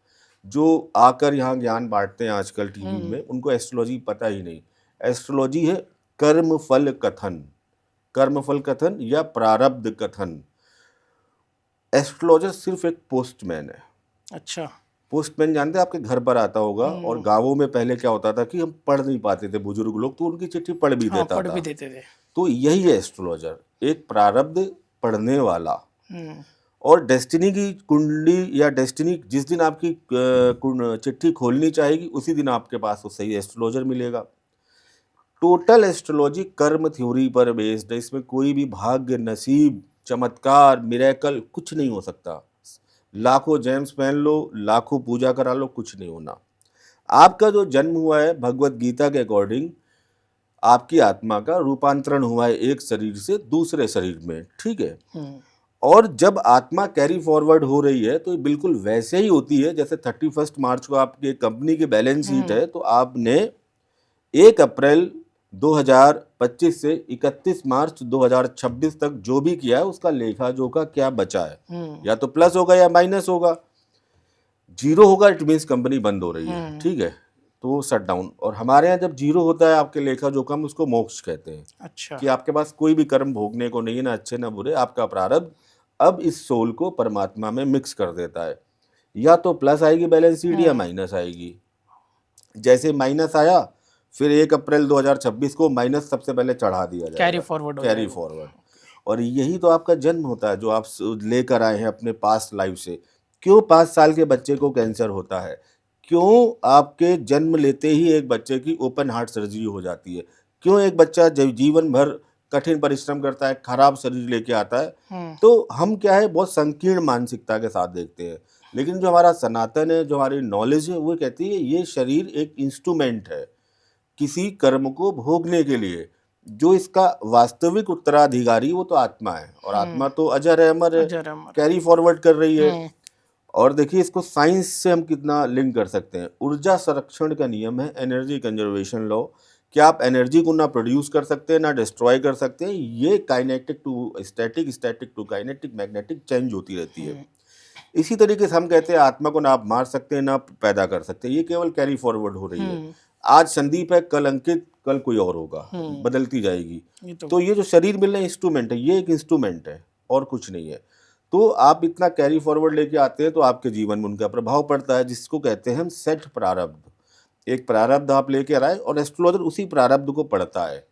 Speaker 2: जो आकर यहाँ ज्ञान बांटते हैं आजकल टीवी में, उनको एस्ट्रोलॉजी पता ही नहीं। एस्ट्रोलॉजी है कर्मफल कथन, कर्मफल कथन या प्रारब्ध कथन। एस्ट्रोलॉजर सिर्फ एक पोस्टमैन है।
Speaker 1: अच्छा।
Speaker 2: पोस्टमैन जानते हैं, आपके घर पर आता होगा। और गांवों में पहले क्या होता था कि हम पढ़ नहीं पाते थे, बुजुर्ग लोग, तो उनकी चिट्ठी पढ़ भी
Speaker 1: हाँ,
Speaker 2: देता
Speaker 1: पढ़
Speaker 2: था।
Speaker 1: भी देते थे।
Speaker 2: तो यही है एस्ट्रोलॉजर, एक प्रारब्ध पढ़ने वाला। और डेस्टिनी की कुंडली या डेस्टिनी जिस दिन आपकी चिट्ठी खोलनी चाहेगी, उसी दिन आपके पास वो सही एस्ट्रोलॉजर मिलेगा। टोटल एस्ट्रोलॉजी कर्म थ्योरी पर बेस्ड है। इसमें कोई भी भाग्य, नसीब, चमत्कार, मिरेकल कुछ नहीं हो सकता। लाखों जेम्स पहन लो, लाखों पूजा करा लो, कुछ नहीं होना। आपका जो जन्म हुआ है, भगवत गीता के अकॉर्डिंग आपकी आत्मा का रूपांतरण हुआ है एक शरीर से दूसरे शरीर में, ठीक है। और जब आत्मा कैरी फॉरवर्ड हो रही है तो बिल्कुल वैसे ही होती है जैसे 31 मार्च को आपके कंपनी की बैलेंस शीट है, तो आपने 1 अप्रैल 2025 से 31 मार्च 2026 तक जो भी किया है उसका लेखा जोखा क्या बचा है, या तो प्लस होगा या माइनस होगा। जीरो होगा इट मीन्स कंपनी बंद हो रही है, ठीक है, तो शट डाउन। और हमारे यहाँ जब जीरो होता है आपके लेखा जोखा में, उसको मोक्ष कहते हैं।
Speaker 1: अच्छा।
Speaker 2: कि आपके पास कोई भी कर्म भोगने को नहीं है, ना अच्छे ना बुरे। आपका प्रारब्ध अब इस सोल को परमात्मा में मिक्स कर देता है। या तो प्लस आएगी बैलेंस शीट या माइनस आएगी। जैसे माइनस आया, फिर 1 अप्रैल 2026 को माइनस सबसे पहले चढ़ा दिया जाएगा,
Speaker 1: कैरी फॉरवर्ड हो
Speaker 2: कैरी
Speaker 1: जाएगा।
Speaker 2: फॉरवर्ड। और यही तो आपका जन्म होता है जो आप लेकर आए हैं अपने पास्ट लाइफ से। क्यों 5 साल के बच्चे को कैंसर होता है? क्यों आपके जन्म लेते ही एक बच्चे की ओपन हार्ट सर्जरी हो जाती है? क्यों एक बच्चा जीवन भर कठिन परिश्रम करता है, खराब शरीर लेके आता है? तो हम क्या है, बहुत संकीर्ण मानसिकता के साथ देखते हैं। लेकिन जो हमारा सनातन है, जो हमारी नॉलेज है, वो कहती है ये शरीर एक इंस्ट्रूमेंट है किसी कर्म को भोगने के लिए। जो इसका वास्तविक उत्तराधिकारी वो तो आत्मा है, और आत्मा तो अजर है, अमर है,
Speaker 1: अजर अमर।
Speaker 2: कैरी फॉरवर्ड कर रही है। और देखिए इसको साइंस से हम कितना लिंक कर सकते हैं। ऊर्जा संरक्षण का नियम है एनर्जी कंजर्वेशन लॉ, कि आप एनर्जी को ना प्रोड्यूस कर सकते हैं ना डिस्ट्रॉय कर सकते हैं। ये kinetic to static, static to kinetic, magnetic change होती रहती है। इसी तरीके से हम कहते हैं आत्मा को ना आप मार सकते हैं ना पैदा कर सकते हैं, ये केवल कैरी फॉरवर्ड हो रही है। आज संदीप है, कल अंकित, कल कोई और होगा, बदलती जाएगी। तो ये जो शरीर मिलना इंस्ट्रूमेंट है, ये एक इंस्ट्रूमेंट है और कुछ नहीं है। तो आप इतना कैरी फॉरवर्ड लेके आते हैं तो आपके जीवन में उनका प्रभाव पड़ता है, जिसको कहते हैं हम सेट प्रारब्ध। एक प्रारब्ध आप लेके आ रहे हैं और एस्ट्रोलॉजर उसी प्रारब्ध को पढ़ता है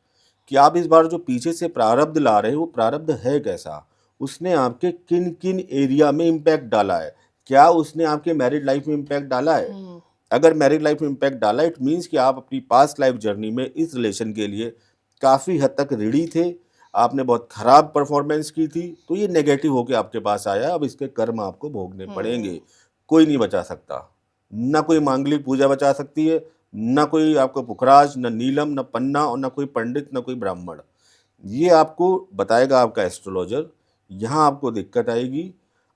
Speaker 2: कि आप इस बार जो पीछे से प्रारब्ध ला रहे हैं वो प्रारब्ध है कैसा, उसने आपके किन किन एरिया में इम्पैक्ट डाला है। क्या उसने आपके मैरिड लाइफ में इम्पैक्ट डाला है? अगर मैरिड लाइफ में इम्पैक्ट डाला, इट मीन्स कि आप अपनी पास्ट लाइफ जर्नी में इस रिलेशन के लिए काफ़ी हद तक ऋणी थे, आपने बहुत खराब परफॉर्मेंस की थी, तो ये नेगेटिव होके आपके पास आया। अब इसके कर्म आपको भोगने पड़ेंगे। कोई नहीं बचा सकता, ना कोई मांगलिक पूजा बचा सकती है, ना कोई आपको पुखराज, ना नीलम, ना पन्ना, और ना कोई पंडित, ना कोई ब्राह्मण। ये आपको बताएगा आपका एस्ट्रोलॉजर। यहाँ आपको दिक्कत आएगी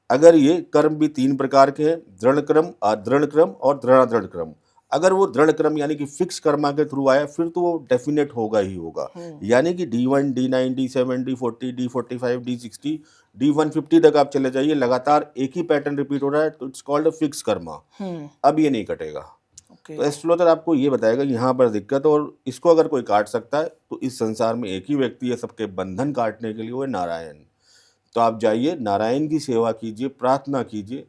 Speaker 2: अगर ये कर्म भी 3 प्रकार के हैं, दृढ़ क्रम, अदृढ़ क्रम और दृढ़ादृढ़ क्रम। अगर वो दृढ़ क्रम यानी कि फिक्स कर्मा के थ्रू आया फिर तो वो डेफिनेट होगा ही होगा। यानी कि D1, D9, D7, D40, D45, D60, D150 तक आप चले जाइए, लगातार एक ही पैटर्न रिपीट हो रहा है, तो it's called a fix Karma. अब ये नहीं कटेगा।
Speaker 1: ओके।
Speaker 2: तो एस्ट्रोलॉजर आपको ये बताएगा यहाँ पर दिक्कत, और इसको अगर कोई काट सकता है तो इस संसार में एक ही व्यक्ति है सबके बंधन काटने के लिए, वो है नारायण। तो आप जाइए, नारायण की सेवा कीजिए, प्रार्थना कीजिए।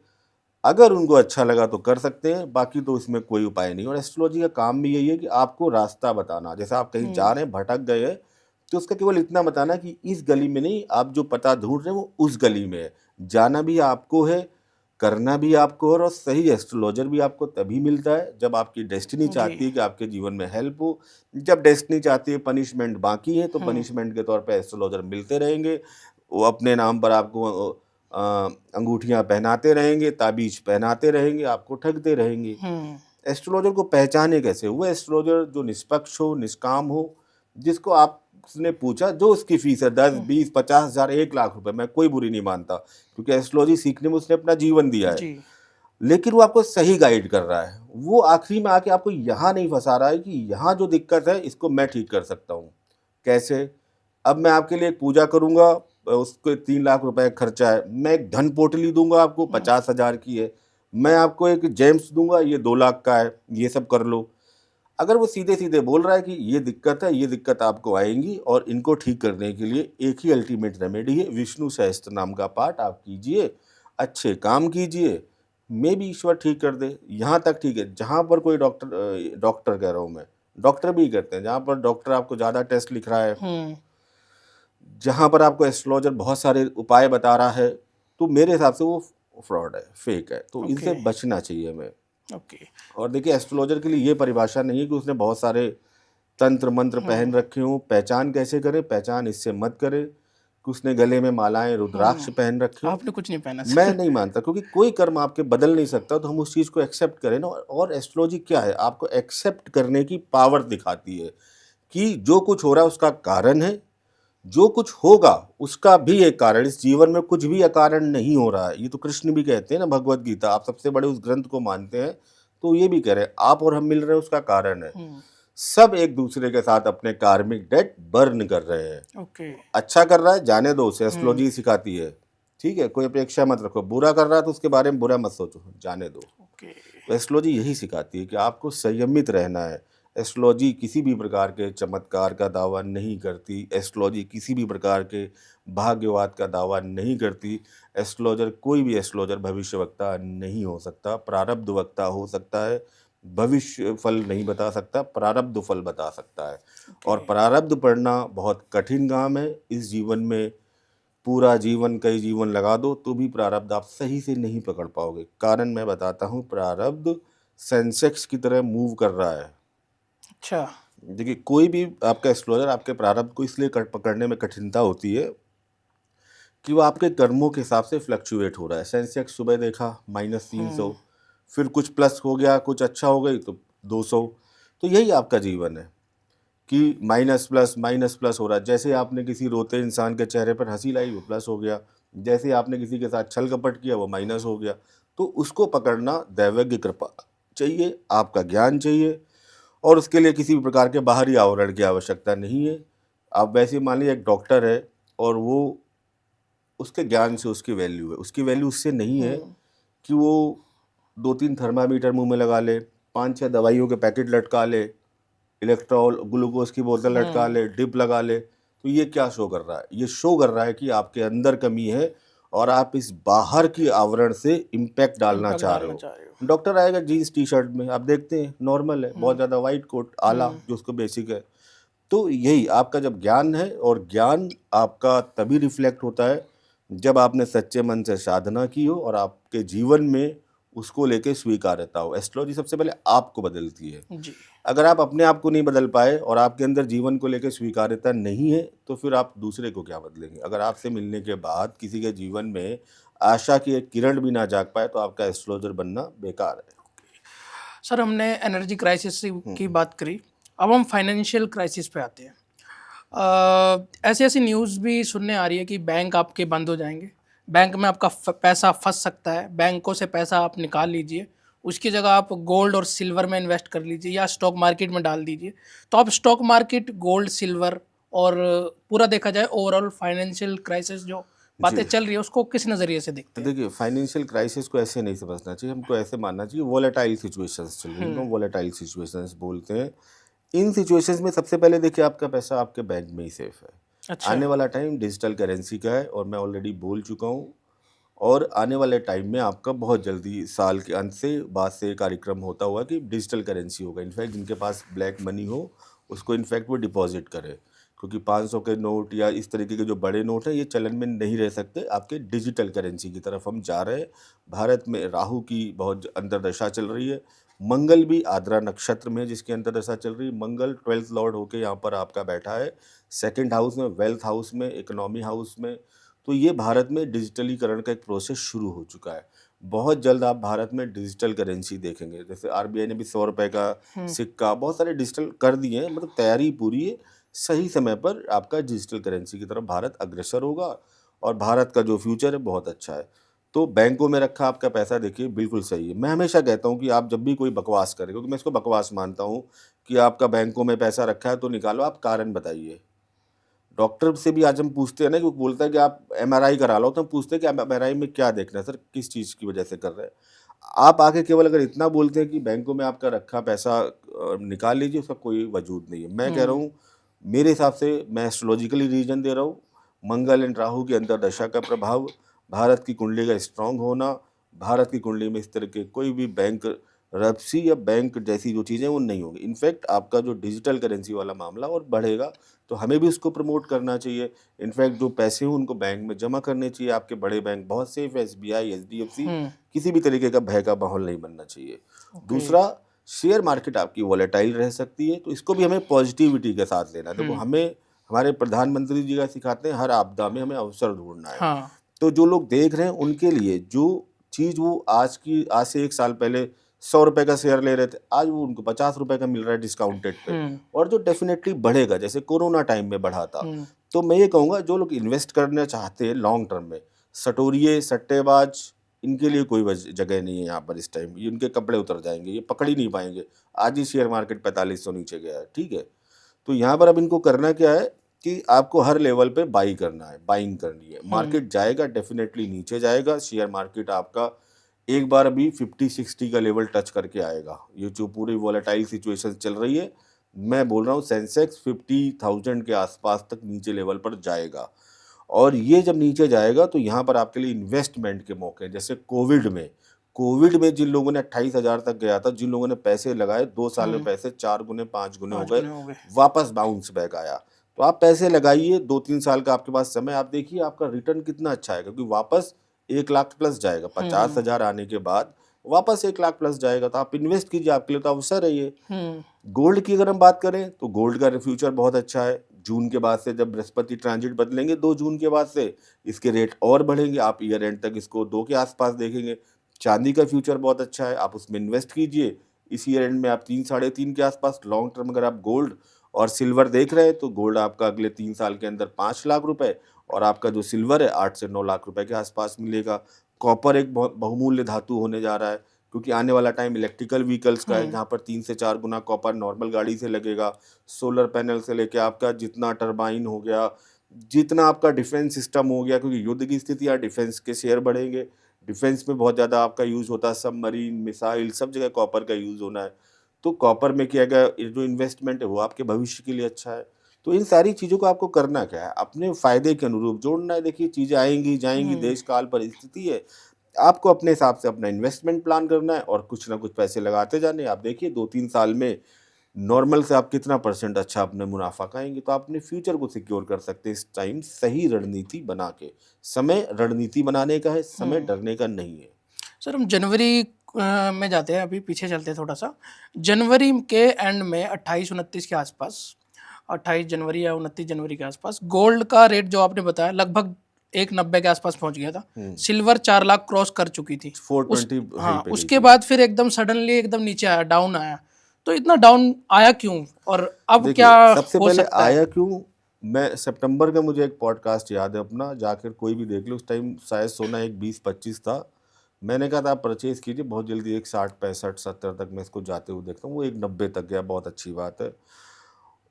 Speaker 2: अगर उनको अच्छा लगा तो कर सकते हैं, बाकी तो इसमें कोई उपाय नहीं। और एस्ट्रोलॉजी का काम भी यही है कि आपको रास्ता बताना। जैसे आप कहीं जा रहे हैं, भटक गए हैं, तो उसका केवल इतना बताना कि इस गली में नहीं, आप जो पता ढूंढ रहे हैं वो उस गली में है। जाना भी आपको है, करना भी आपको है, और सही एस्ट्रोलॉजर भी आपको तभी मिलता है जब आपकी डेस्टिनी चाहती है कि आपके जीवन में हेल्प हो। जब डेस्टिनी चाहती है पनिशमेंट बाकी है, तो पनिशमेंट के तौर पे एस्ट्रोलॉजर मिलते रहेंगे। वो अपने नाम पर आपको अंगूठियां पहनाते रहेंगे, ताबीज पहनाते रहेंगे, आपको ठगते रहेंगे। एस्ट्रोलॉजर को पहचाने कैसे? वो एस्ट्रोलॉजर जो निष्पक्ष हो, निष्काम हो, जिसको आपने पूछा जो उसकी फीस है 10, 20, 50,000, 1 लाख रुपए, मैं कोई बुरी नहीं मानता, क्योंकि एस्ट्रोलॉजी सीखने में उसने अपना जीवन दिया है।
Speaker 1: जी।
Speaker 2: लेकिन वो आपको सही गाइड कर रहा है। वो आखिरी में आके आपको यहाँ नहीं फंसा रहा है कि यहाँ जो दिक्कत है इसको मैं ठीक कर सकता हूँ। कैसे? अब मैं आपके लिए एक पूजा करूंगा, उसके 3 लाख रुपए खर्चा है। मैं एक धन पोटली दूंगा आपको, 50,000 की है। मैं आपको एक जेम्स दूंगा, ये 2 लाख का है, ये सब कर लो। अगर वो सीधे सीधे बोल रहा है कि ये दिक्कत है, ये दिक्कत आपको आएंगी, और इनको ठीक करने के लिए एक ही अल्टीमेट रेमेडी है, विष्णु सहस्त्र नाम का पाठ आप कीजिए, अच्छे काम कीजिए, मे भी ईश्वर ठीक कर दे। यहाँ तक ठीक है। जहाँ पर कोई डॉक्टर कह रहा हूँ मैं, डॉक्टर भी करते हैं, जहाँ पर डॉक्टर आपको ज़्यादा टेस्ट लिख रहा है, जहाँ पर आपको एस्ट्रोलॉजर बहुत सारे उपाय बता रहा है, तो मेरे हिसाब से वो फ्रॉड है, फेक है। तो इनसे बचना चाहिए हमें।
Speaker 1: ओके।
Speaker 2: और देखिए, एस्ट्रोलॉजर के लिए ये परिभाषा नहीं है कि उसने बहुत सारे तंत्र मंत्र पहन रखे हों। पहचान कैसे करें? पहचान इससे मत करें कि उसने गले में मालाएं, रुद्राक्ष पहन रखे हों।
Speaker 1: आपने कुछ नहीं पहना
Speaker 2: मैं नहीं मानता, क्योंकि कोई कर्म आपके बदल नहीं सकता, तो हम उस चीज़ को एक्सेप्ट करें ना। और एस्ट्रोलॉजी क्या है? आपको एक्सेप्ट करने की पावर दिखाती है कि जो कुछ हो रहा है उसका कारण है, जो कुछ होगा उसका भी एक कारण। इस जीवन में कुछ भी अकारण नहीं हो रहा है। ये तो कृष्ण भी कहते हैं ना, भगवत गीता, आप सबसे बड़े उस ग्रंथ को मानते हैं, तो ये भी कह रहे हैं आप और हम मिल रहे हैं, उसका कारण है। सब एक दूसरे के साथ अपने कार्मिक डेट बर्न कर रहे हैं।
Speaker 1: ओके।
Speaker 2: अच्छा कर रहा है, जाने दो उसे, एस्ट्रोलॉजी सिखाती है, ठीक है, कोई अपेक्षा मत रखो। बुरा कर रहा है तो उसके बारे में बुरा मत सोचो, जाने दो।
Speaker 1: ओके।
Speaker 2: तो एस्ट्रोलॉजी यही सिखाती है कि आपको संयमित रहना है। एस्ट्रोलॉजी किसी भी प्रकार के चमत्कार का दावा नहीं करती। एस्ट्रोलॉजी किसी भी प्रकार के भाग्यवाद का दावा नहीं करती। एस्ट्रोलॉजर, कोई भी एस्ट्रोलॉजर भविष्यवक्ता नहीं हो सकता। प्रारब्ध वक्ता हो सकता है, भविष्य फल नहीं बता सकता, प्रारब्ध फल बता सकता है। और प्रारब्ध पढ़ना बहुत कठिन काम है। इस जीवन में पूरा जीवन, कई जीवन लगा दो तो भी प्रारब्ध आप सही से नहीं पकड़ पाओगे। कारण मैं बताता हूँ, प्रारब्ध सेंसेक्स की तरह मूव कर रहा है।
Speaker 1: अच्छा।
Speaker 2: देखिए, कोई भी आपका एस्ट्रोलॉजर आपके प्रारब्ध को इसलिए पकड़ने में कठिनता होती है कि वो आपके कर्मों के हिसाब से फ्लक्चुएट हो रहा है। सेंसेक्स सुबह देखा -300, फिर कुछ प्लस हो गया, कुछ अच्छा हो गई तो 200। तो यही आपका जीवन है कि माइनस प्लस हो रहा है। जैसे आपने किसी रोते इंसान के चेहरे पर हंसी लाई, वो प्लस हो गया। जैसे आपने किसी के साथ छल कपट किया, वो माइनस हो गया। तो उसको पकड़ना दैवज्ञ कृपा चाहिए, आपका ज्ञान चाहिए, और उसके लिए किसी भी प्रकार के बाहरी आवरण की आवश्यकता नहीं है। आप वैसे मान लीजिए एक डॉक्टर है, और वो उसके ज्ञान से उसकी वैल्यू है। उसकी वैल्यू उससे नहीं है कि वो 2-3 थर्मामीटर मुंह में लगा ले, 5-6 दवाइयों के पैकेट लटका ले, इलेक्ट्रॉल ग्लूकोज की बोतल लटका ले, डिप लगा ले। तो ये क्या शो कर रहा है? ये शो कर रहा है कि आपके अंदर कमी है, और आप इस बाहर की आवरण से इम्पैक्ट डालना चाह रहे हो। डॉक्टर आएगा जीन्स टी शर्ट में, आप देखते हैं नॉर्मल है, बहुत ज़्यादा वाइट कोट, आला जो उसको बेसिक है। तो यही आपका जब ज्ञान है, और ज्ञान आपका तभी रिफ्लेक्ट होता है जब आपने सच्चे मन से साधना की हो और आपके जीवन में उसको लेके स्वीकार्यता हो। एस्ट्रोलॉजी सबसे पहले आपको बदलती है।
Speaker 1: जी।
Speaker 2: अगर आप अपने आप को नहीं बदल पाए और आपके अंदर जीवन को लेकर स्वीकार्यता नहीं है, तो फिर आप दूसरे को क्या बदलेंगे? अगर आपसे मिलने के बाद किसी के जीवन में आशा की एक किरण भी ना जाग पाए, तो आपका एस्ट्रोलॉजर बनना बेकार है।
Speaker 1: सर, हमने एनर्जी क्राइसिस की बात करी, अब हम फाइनेंशियल क्राइसिस पे आते हैं। ऐसी ऐसी न्यूज़ भी सुनने आ रही है कि बैंक आपके बंद हो जाएंगे, बैंक में आपका पैसा फंस सकता है, बैंकों से पैसा आप निकाल लीजिए, उसकी जगह आप गोल्ड और सिल्वर में इन्वेस्ट कर लीजिए या स्टॉक मार्केट में डाल दीजिए। तो आप स्टॉक मार्केट, गोल्ड, सिल्वर और पूरा देखा जाए ओवरऑल फाइनेंशियल क्राइसिस जो बातें
Speaker 2: जी।
Speaker 1: चल रही है उसको किस नज़रिए से देखते हैं?
Speaker 2: देखिए, फाइनेंशियल क्राइसिस को ऐसे नहीं समझना चाहिए, हमको ऐसे मानना चाहिए वोलेटाइल सिचुएशंस चल रही हैं, इनको हम वोलेटाइल सिचुएशंस बोलते हैं। इन सिचुएशंस में सबसे पहले देखिए आपका पैसा आपके बैंक में ही सेफ है।
Speaker 1: अच्छा।
Speaker 2: आने वाला टाइम डिजिटल करेंसी का है और मैं ऑलरेडी बोल चुका हूँ। और आने वाले टाइम में आपका बहुत जल्दी साल के अंत से बाद से कार्यक्रम होता हुआ कि डिजिटल करेंसी होगा। इनफैक्ट जिनके पास ब्लैक मनी हो उसको इनफैक्ट वो डिपॉजिट करे, क्योंकि 500 के नोट या इस तरीके के जो बड़े नोट हैं ये चलन में नहीं रह सकते। आपके डिजिटल करेंसी की तरफ हम जा रहे हैं। भारत में राहु की बहुत अंतर्दशा चल रही है। मंगल भी आद्रा नक्षत्र में है जिसकी अंतर्दशा चल रही है। मंगल 12th लॉर्ड होके यहाँ पर आपका बैठा है, सेकंड हाउस में, वेल्थ हाउस में, इकोनॉमी हाउस में। तो ये भारत में डिजिटलीकरण का एक प्रोसेस शुरू हो चुका है। बहुत जल्द आप भारत में डिजिटल करेंसी देखेंगे। जैसे आरबीआई ने भी 100 रुपये का सिक्का बहुत सारे डिजिटल कर दिए हैं, मतलब तैयारी पूरी है। सही समय पर आपका डिजिटल करेंसी की तरफ भारत अग्रसर होगा और भारत का जो फ्यूचर है बहुत अच्छा है। तो बैंकों में रखा आपका पैसा देखिए बिल्कुल सही है। मैं हमेशा कहता हूँ कि आप जब भी कोई बकवास करें, क्योंकि मैं इसको बकवास मानता हूँ कि आपका बैंकों में पैसा रखा है तो निकालो, आप कारण बताइए। डॉक्टर से भी आज हम पूछते हैं ना कि वो बोलता है कि आप एमआरआई करा लो, तो हम पूछते हैं कि एमआरआई में क्या देखना है सर, किस चीज़ की वजह से कर रहे हैं। आप आके केवल अगर इतना बोलते हैं कि बैंकों में आपका रखा पैसा निकाल लीजिए, उसका कोई वजूद नहीं है। मैं कह रहा हूँ, मेरे हिसाब से मैं एस्ट्रोलॉजिकली रीजन दे रहा हूँ। मंगल एंड राहु की अंतर्दशा का प्रभाव, भारत की कुंडली का स्ट्रांग होना, भारत की कुंडली में इस तरह के कोई भी बैंक रप्सी या बैंक जैसी जो चीज़ें वो नहीं होंगी। इनफैक्ट आपका जो डिजिटल करेंसी वाला मामला और बढ़ेगा, तो हमें भी उसको प्रमोट करना चाहिए। इनफैक्ट जो पैसे हैं उनको बैंक में जमा करने चाहिए। आपके बड़े बैंक बहुत सेफ है, एसबीआई, एचडीएफसी, किसी भी तरीके का भय का माहौल नहीं बनना चाहिए।
Speaker 1: ओके।
Speaker 2: दूसरा, शेयर मार्केट आपकी वॉलेटाइल रह सकती है, तो इसको भी हमें पॉजिटिविटी के साथ लेना है। देखो, हमें हमारे प्रधानमंत्री जी का सिखाते हैं हर आपदा में हमें अवसर ढूंढना है।
Speaker 1: हाँ।
Speaker 2: तो जो लोग देख रहे हैं उनके लिए जो चीज़ वो आज से 1 साल पहले 100 रुपए का शेयर ले रहे थे, आज वो उनको 50 रुपए का मिल रहा है डिस्काउंटेड पे, और जो डेफिनेटली बढ़ेगा, जैसे कोरोना टाइम में बढ़ा था। तो मैं ये कहूँगा जो लोग इन्वेस्ट करना चाहते हैं लॉन्ग टर्म में, सटोरिये, सट्टेबाज, इनके लिए कोई जगह नहीं है यहाँ पर इस टाइम। ये उनके कपड़े उतर जाएंगे, ये पकड़ ही नहीं पाएंगे। आज ही शेयर मार्केट 4500 नीचे गया है, ठीक है। तो यहाँ पर अब इनको करना क्या है कि आपको हर लेवल पे बाई करना है, बाइंग करनी है। मार्केट जाएगा, डेफिनेटली नीचे जाएगा। शेयर मार्केट आपका एक बार अभी 50-60 का लेवल टच करके आएगा। ये जो पूरी वॉलेटाइल सिचुएशन चल रही है, मैं बोल रहा हूँ सेंसेक्स 50,000 के आसपास तक नीचे लेवल पर जाएगा। और ये जब नीचे जाएगा तो यहाँ पर आपके लिए इन्वेस्टमेंट के मौके हैं। जैसे कोविड में जिन लोगों ने 28,000 तक गया था, जिन लोगों ने पैसे लगाए, 2 साल में पैसे 4 गुने 5 गुने हो
Speaker 1: 5
Speaker 2: गए,
Speaker 1: गुने हो गए।
Speaker 2: वापस बाउंस बैक आया। तो आप पैसे लगाइए, 2-3 साल का आपके पास समय, आप देखिए आपका रिटर्न कितना अच्छा है, क्योंकि वापस 1 लाख प्लस जाएगा। 50,000 आने के बाद वापस 1 लाख प्लस जाएगा। तो आप इन्वेस्ट कीजिए, आपके लिए तो अवसर है ये। गोल्ड की अगर हम बात करें तो गोल्ड का फ्यूचर बहुत अच्छा है। जून के बाद से जब बृहस्पति ट्रांजिट बदलेंगे 2 जून के बाद से, इसके रेट और बढ़ेंगे। आप ईयर एंड तक इसको 2 के आसपास देखेंगे। चांदी का फ्यूचर बहुत अच्छा है, आप उसमें इन्वेस्ट कीजिए। इस ईयर एंड में आप 3 साढ़े 3 के आसपास लॉन्ग टर्म अगर आप गोल्ड और सिल्वर देख रहे हैं, तो गोल्ड आपका अगले 3 साल के अंदर 5 लाख रुपए, और आपका जो सिल्वर है 8 से 9 लाख रुपए के आसपास मिलेगा। कॉपर एक बहुत बहुमूल्य धातु होने जा रहा है, क्योंकि आने वाला टाइम इलेक्ट्रिकल व्हीकल्स का है, जहाँ पर 3 से 4 गुना कॉपर नॉर्मल गाड़ी से लगेगा। सोलर पैनल से लेके आपका जितना टरबाइन हो गया, जितना आपका डिफेंस सिस्टम हो गया, क्योंकि युद्ध की स्थिति या डिफेंस के शेयर बढ़ेंगे। डिफेंस में बहुत ज़्यादा आपका यूज़ होता है, सबमरीन, मिसाइल, सब जगह कॉपर का यूज़ होना है। तो कॉपर में किया गया ये जो इन्वेस्टमेंट है वो आपके भविष्य के लिए अच्छा है। तो इन सारी चीज़ों को आपको करना क्या है, अपने फ़ायदे के अनुरूप जोड़ना है। देखिए, चीज़ें आएंगी जाएंगी, देश काल परिस्थिति है। आपको अपने हिसाब से अपना इन्वेस्टमेंट प्लान करना है और कुछ ना कुछ पैसे लगाते जाने। आप देखिए 2-3 साल में नॉर्मल से आप कितना % अच्छा अपने मुनाफा खाएंगे, तो आप अपने फ्यूचर को सिक्योर कर सकते हैं इस टाइम सही रणनीति बना के। समय रणनीति बनाने का है, समय डरने का नहीं है।
Speaker 1: सर, हम जनवरी में जाते हैं, अभी पीछे चलते हैं थोड़ा सा। जनवरी के एंड में 28-29 के आसपास, 28 जनवरी या 29 जनवरी के आसपास गोल्ड का रेट जो आपने बताया लगभग 190 के आसपास पहुंच गया था। सिल्वर 4 लाख क्रॉस कर चुकी थी।
Speaker 2: 420 हाई
Speaker 1: हाँ,
Speaker 2: पे गई
Speaker 1: उसके
Speaker 2: थी।
Speaker 1: बाद फिर एकदम सडनली एकदम नीचे आया, डाउन आया। तो इतना डाउन आया क्यों और अब
Speaker 2: देखिए,
Speaker 1: क्या
Speaker 2: सबसे
Speaker 1: हो
Speaker 2: पहले
Speaker 1: सकता है?
Speaker 2: आया क्यों, मैं सितंबर का मुझे एक पॉडकास्ट याद है अपना, जाकर कोई भी देख लो। उस टाइम शायद सोना एक 20-25 था। मैंने कहा था आप परचेज कीजिए, बहुत जल्दी एक 60 65 70 तक मैं इसको जाते हुए देखता हूँ, वो एक 90 तक गया, बहुत अच्छी बात है।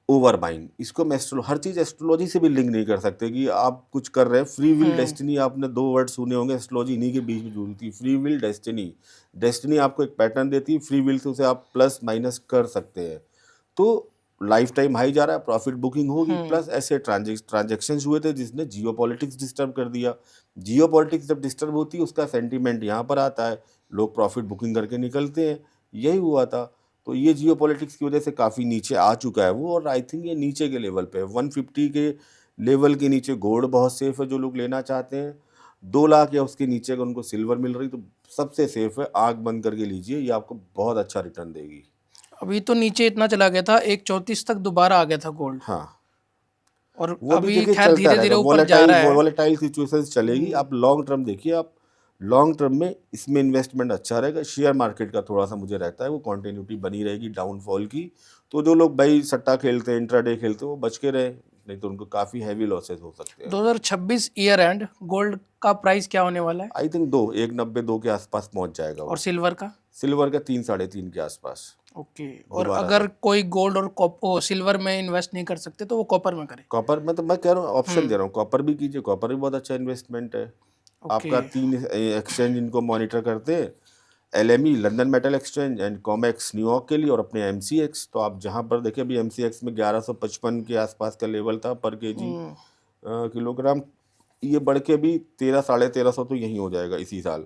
Speaker 2: ओवर बाइंग, इसको मैं हर चीज़ एस्ट्रोलॉजी से भी लिंक नहीं कर सकते कि आप कुछ कर रहे हैं। फ्री विल डेस्टिनी, आपने 2 वर्ड सुने होंगे, एस्ट्रोलॉजी इन्हीं के बीच में जुड़ती है। फ्री विल डेस्टिनी, डेस्टिनी आपको एक पैटर्न देती है, फ्री विल से उसे आप प्लस माइनस कर सकते हैं। तो लाइफ टाइम हाई जा रहा है, प्रॉफिट बुकिंग होगी, प्लस ऐसे ट्रांजेक्शन्स हुए थे जिसने जियो पॉलिटिक्स डिस्टर्ब कर दिया। जियो पॉलिटिक्स जब डिस्टर्ब होती है, उसका सेंटीमेंट यहाँ पर आता है, लोग प्रॉफिट बुकिंग करके निकलते हैं, यही हुआ था। तो ये जियो पॉलिटिक्स की वजह से काफ़ी नीचे आ चुका है वो, और आई थिंक ये नीचे के लेवल पे है। 150 के लेवल के नीचे गोल्ड बहुत सेफ है जो लोग लेना चाहते हैं। 2 लाख या उसके नीचे अगर उनको सिल्वर मिल रही तो सबसे सेफ है, आँख बंद करके लीजिए, ये आपको बहुत अच्छा रिटर्न देगी।
Speaker 1: अभी तो नीचे इतना चला गया था, 134 तक दोबारा आ गया था गोल्ड,
Speaker 2: हाँ,
Speaker 1: और
Speaker 2: वो भी
Speaker 1: अभी
Speaker 2: देखिए
Speaker 1: खैर
Speaker 2: चलता
Speaker 1: धीरे धीरे
Speaker 2: रहेगा,
Speaker 1: ऊपर जा रहा है।
Speaker 2: वॉलेटाइल सिचुएशंस चलेगी। आप लॉन्ग टर्म देखिए, आप लॉन्ग टर्म में इसमें इन्वेस्टमेंट अच्छा रहेगा। शेयर मार्केट का थोड़ा सा मुझे रहता है वो कंटिन्यूटी बनी रहेगी डाउनफॉल की, तो जो लोग भाई सट्टा खेलते हैं, इंट्राडे खेलते हैं, वो बच के रहे, नहीं तो उनको काफ़ी हैवी लॉसेस हो सकते हैं।
Speaker 1: 2026 ईयर एंड गोल्ड का प्राइस क्या होने वाला है,
Speaker 2: आई थिंक 190 2 के आसपास पहुंच जाएगा
Speaker 1: और
Speaker 2: वो।
Speaker 1: सिल्वर का?
Speaker 2: सिल्वर का 3 साढ़े 3 के आसपास
Speaker 1: ओके। और
Speaker 2: दोबारा
Speaker 1: अगर
Speaker 2: से।
Speaker 1: कोई गोल्ड और सिल्वर में इन्वेस्ट नहीं कर सकते तो वो कॉपर में करे?
Speaker 2: कॉपर में तो मैं कह रहा हूँ, ऑप्शन दे रहा हूँ, कॉपर भी कीजिए, कॉपर भी बहुत अच्छा इन्वेस्टमेंट है।
Speaker 1: ओके।
Speaker 2: आपका 3 एक्सचेंज इनको मॉनिटर करते हैं, LME London metal exchange and COMEX New York के लिए, और अपने MCX। तो आप जहाँ पर देखिए अभी MCX में 1155 के आसपास का लेवल था पर केजी किलोग्राम, ये बढ़ के भी 1300 तो यही हो जाएगा इसी साल।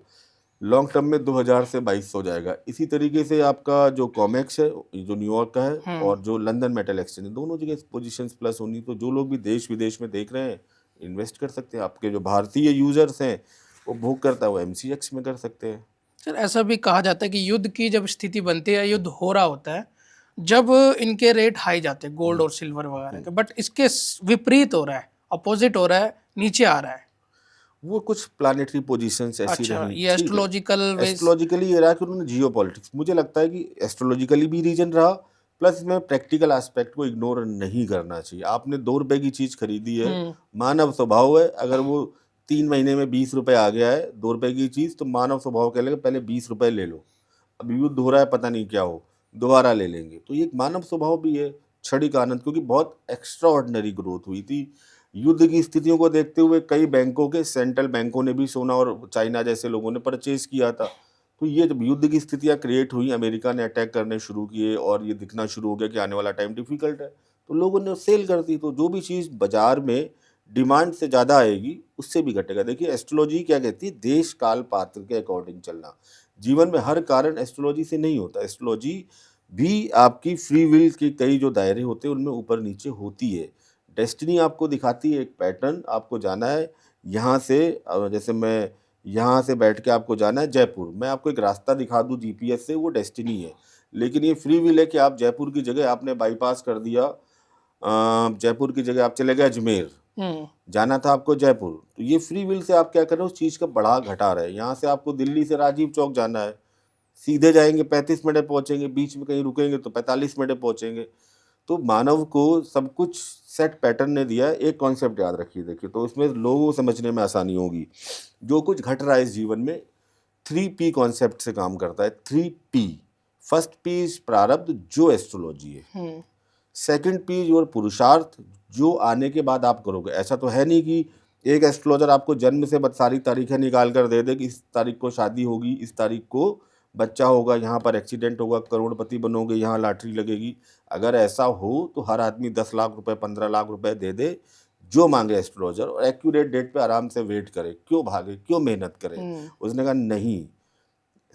Speaker 2: लॉन्ग टर्म में 2000 से 2200 जाएगा। इसी तरीके से आपका जो कॉमेक्स है, ये जो न्यूयॉर्क का है, और जो लंदन मेटल एक्सचेंज है, दोनों जगह पोजीशंस प्लस होनी। तो जो लोग भी देश विदेश में देख रहे हैं, इन्वेस्ट कर सकते हैं। आपके जो भारतीय यूजर्स हैं, वो बुक करता है, वो MCX में कर सकते हैं।
Speaker 1: सर, ऐसा भी कहा जाता है कि युद्ध की जब स्थिति बनती है, युद्ध हो रहा होता है, जब इनके रेट हाई जाते हैं गोल्ड और सिल्वर वगैरह के, बट इसके विपरीत हो रहा है, अपोजिट हो रहा है, नीचे आ रहा है।
Speaker 2: वो कुछ प्लानिटरी पोजीशंस ऐसी
Speaker 1: अच्छा,
Speaker 2: रही,
Speaker 1: ये
Speaker 2: ठीक है।
Speaker 1: Astrological veg.
Speaker 2: एस्ट्रोलॉजिकली ये रहा कि उन्होंने जियो पॉलिटिक्स, मुझे लगता है कि एस्ट्रोलॉजिकली भी रीजन रहा, प्लस इसमें प्रैक्टिकल एस्पेक्ट को इग्नोर नहीं करना चाहिए। आपने 2 रुपए की चीज़ खरीदी है, मानव स्वभाव है, अगर वो 3 महीने में 20 रुपए आ गया है 2 रुपए की चीज़, तो मानव स्वभाव कह लेगा पहले 20 रुपए ले लो, अब युद्ध हो रहा है पता नहीं क्या हो, दोबारा ले लेंगे। तो ये एक मानव स्वभाव भी है, क्षणिक आनंद, क्योंकि बहुत एक्स्ट्रा ऑर्डिनरी ग्रोथ हुई थी। युद्ध की स्थितियों को देखते हुए कई बैंकों के, सेंट्रल बैंकों ने भी सोना, और चाइना जैसे लोगों ने परचेज किया था। तो ये जब युद्ध की स्थितियां क्रिएट हुई, अमेरिका ने अटैक करने शुरू किए, और ये दिखना शुरू हो गया कि आने वाला टाइम डिफिकल्ट है, तो लोगों ने सेल कर दी। तो जो भी चीज़ बाजार में डिमांड से ज़्यादा आएगी, उससे भी घटेगा। देखिए एस्ट्रोलॉजी क्या कहती है, देश काल पात्र के अकॉर्डिंग चलना। जीवन में हर कारण एस्ट्रोलॉजी से नहीं होता। एस्ट्रोलॉजी भी आपकी फ्री विल के कई जो दायरे होते हैं, उनमें ऊपर नीचे होती है। डेस्टिनी आपको दिखाती है एक पैटर्न, आपको जाना है यहाँ से, जैसे मैं यहाँ से बैठ के आपको जाना है जयपुर, मैं आपको एक रास्ता दिखा दूँ GPS से, वो डेस्टिनी है। लेकिन ये फ्री विल है कि आप जयपुर की जगह आपने बाईपास कर दिया, जयपुर की जगह आप चले गए अजमेर, जाना था आपको जयपुर, तो ये फ्री विल से आप क्या कर रहे हो, उस चीज़ का बढ़ा घटा रहे हैं। यहाँ से आपको दिल्ली से राजीव चौक जाना है, सीधे जाएंगे 35 मिनट में पहुँचेंगे, बीच में कहीं रुकेंगे तो 45 मिनट में पहुँचेंगे। तो मानव को सब कुछ सेट पैटर्न ने दिया है। एक कॉन्सेप्ट याद रखिए, देखिए तो इसमें लोगों को समझने में आसानी होगी। जो कुछ घट रहा है इस जीवन में, 3P कॉन्सेप्ट से काम करता है। 3P, फर्स्ट P इज प्रारब्ध, जो एस्ट्रोलॉजी है। सेकंड P योर पुरुषार्थ, जो आने के बाद आप करोगे। ऐसा तो है नहीं कि एक एस्ट्रोलॉजर आपको जन्म से सारी तारीखें निकाल कर दे दे कि इस तारीख को शादी होगी, इस तारीख को बच्चा होगा, यहाँ पर एक्सीडेंट होगा, करोड़पति बनोगे, यहाँ लॉटरी लगेगी। अगर ऐसा हो तो हर आदमी 10 लाख रुपए 15 लाख रुपए दे दे, जो मांगे एस्ट्रोलॉजर, और एक्यूरेट डेट पे आराम से वेट करे, क्यों भागे, क्यों मेहनत करे। उसने कहा नहीं,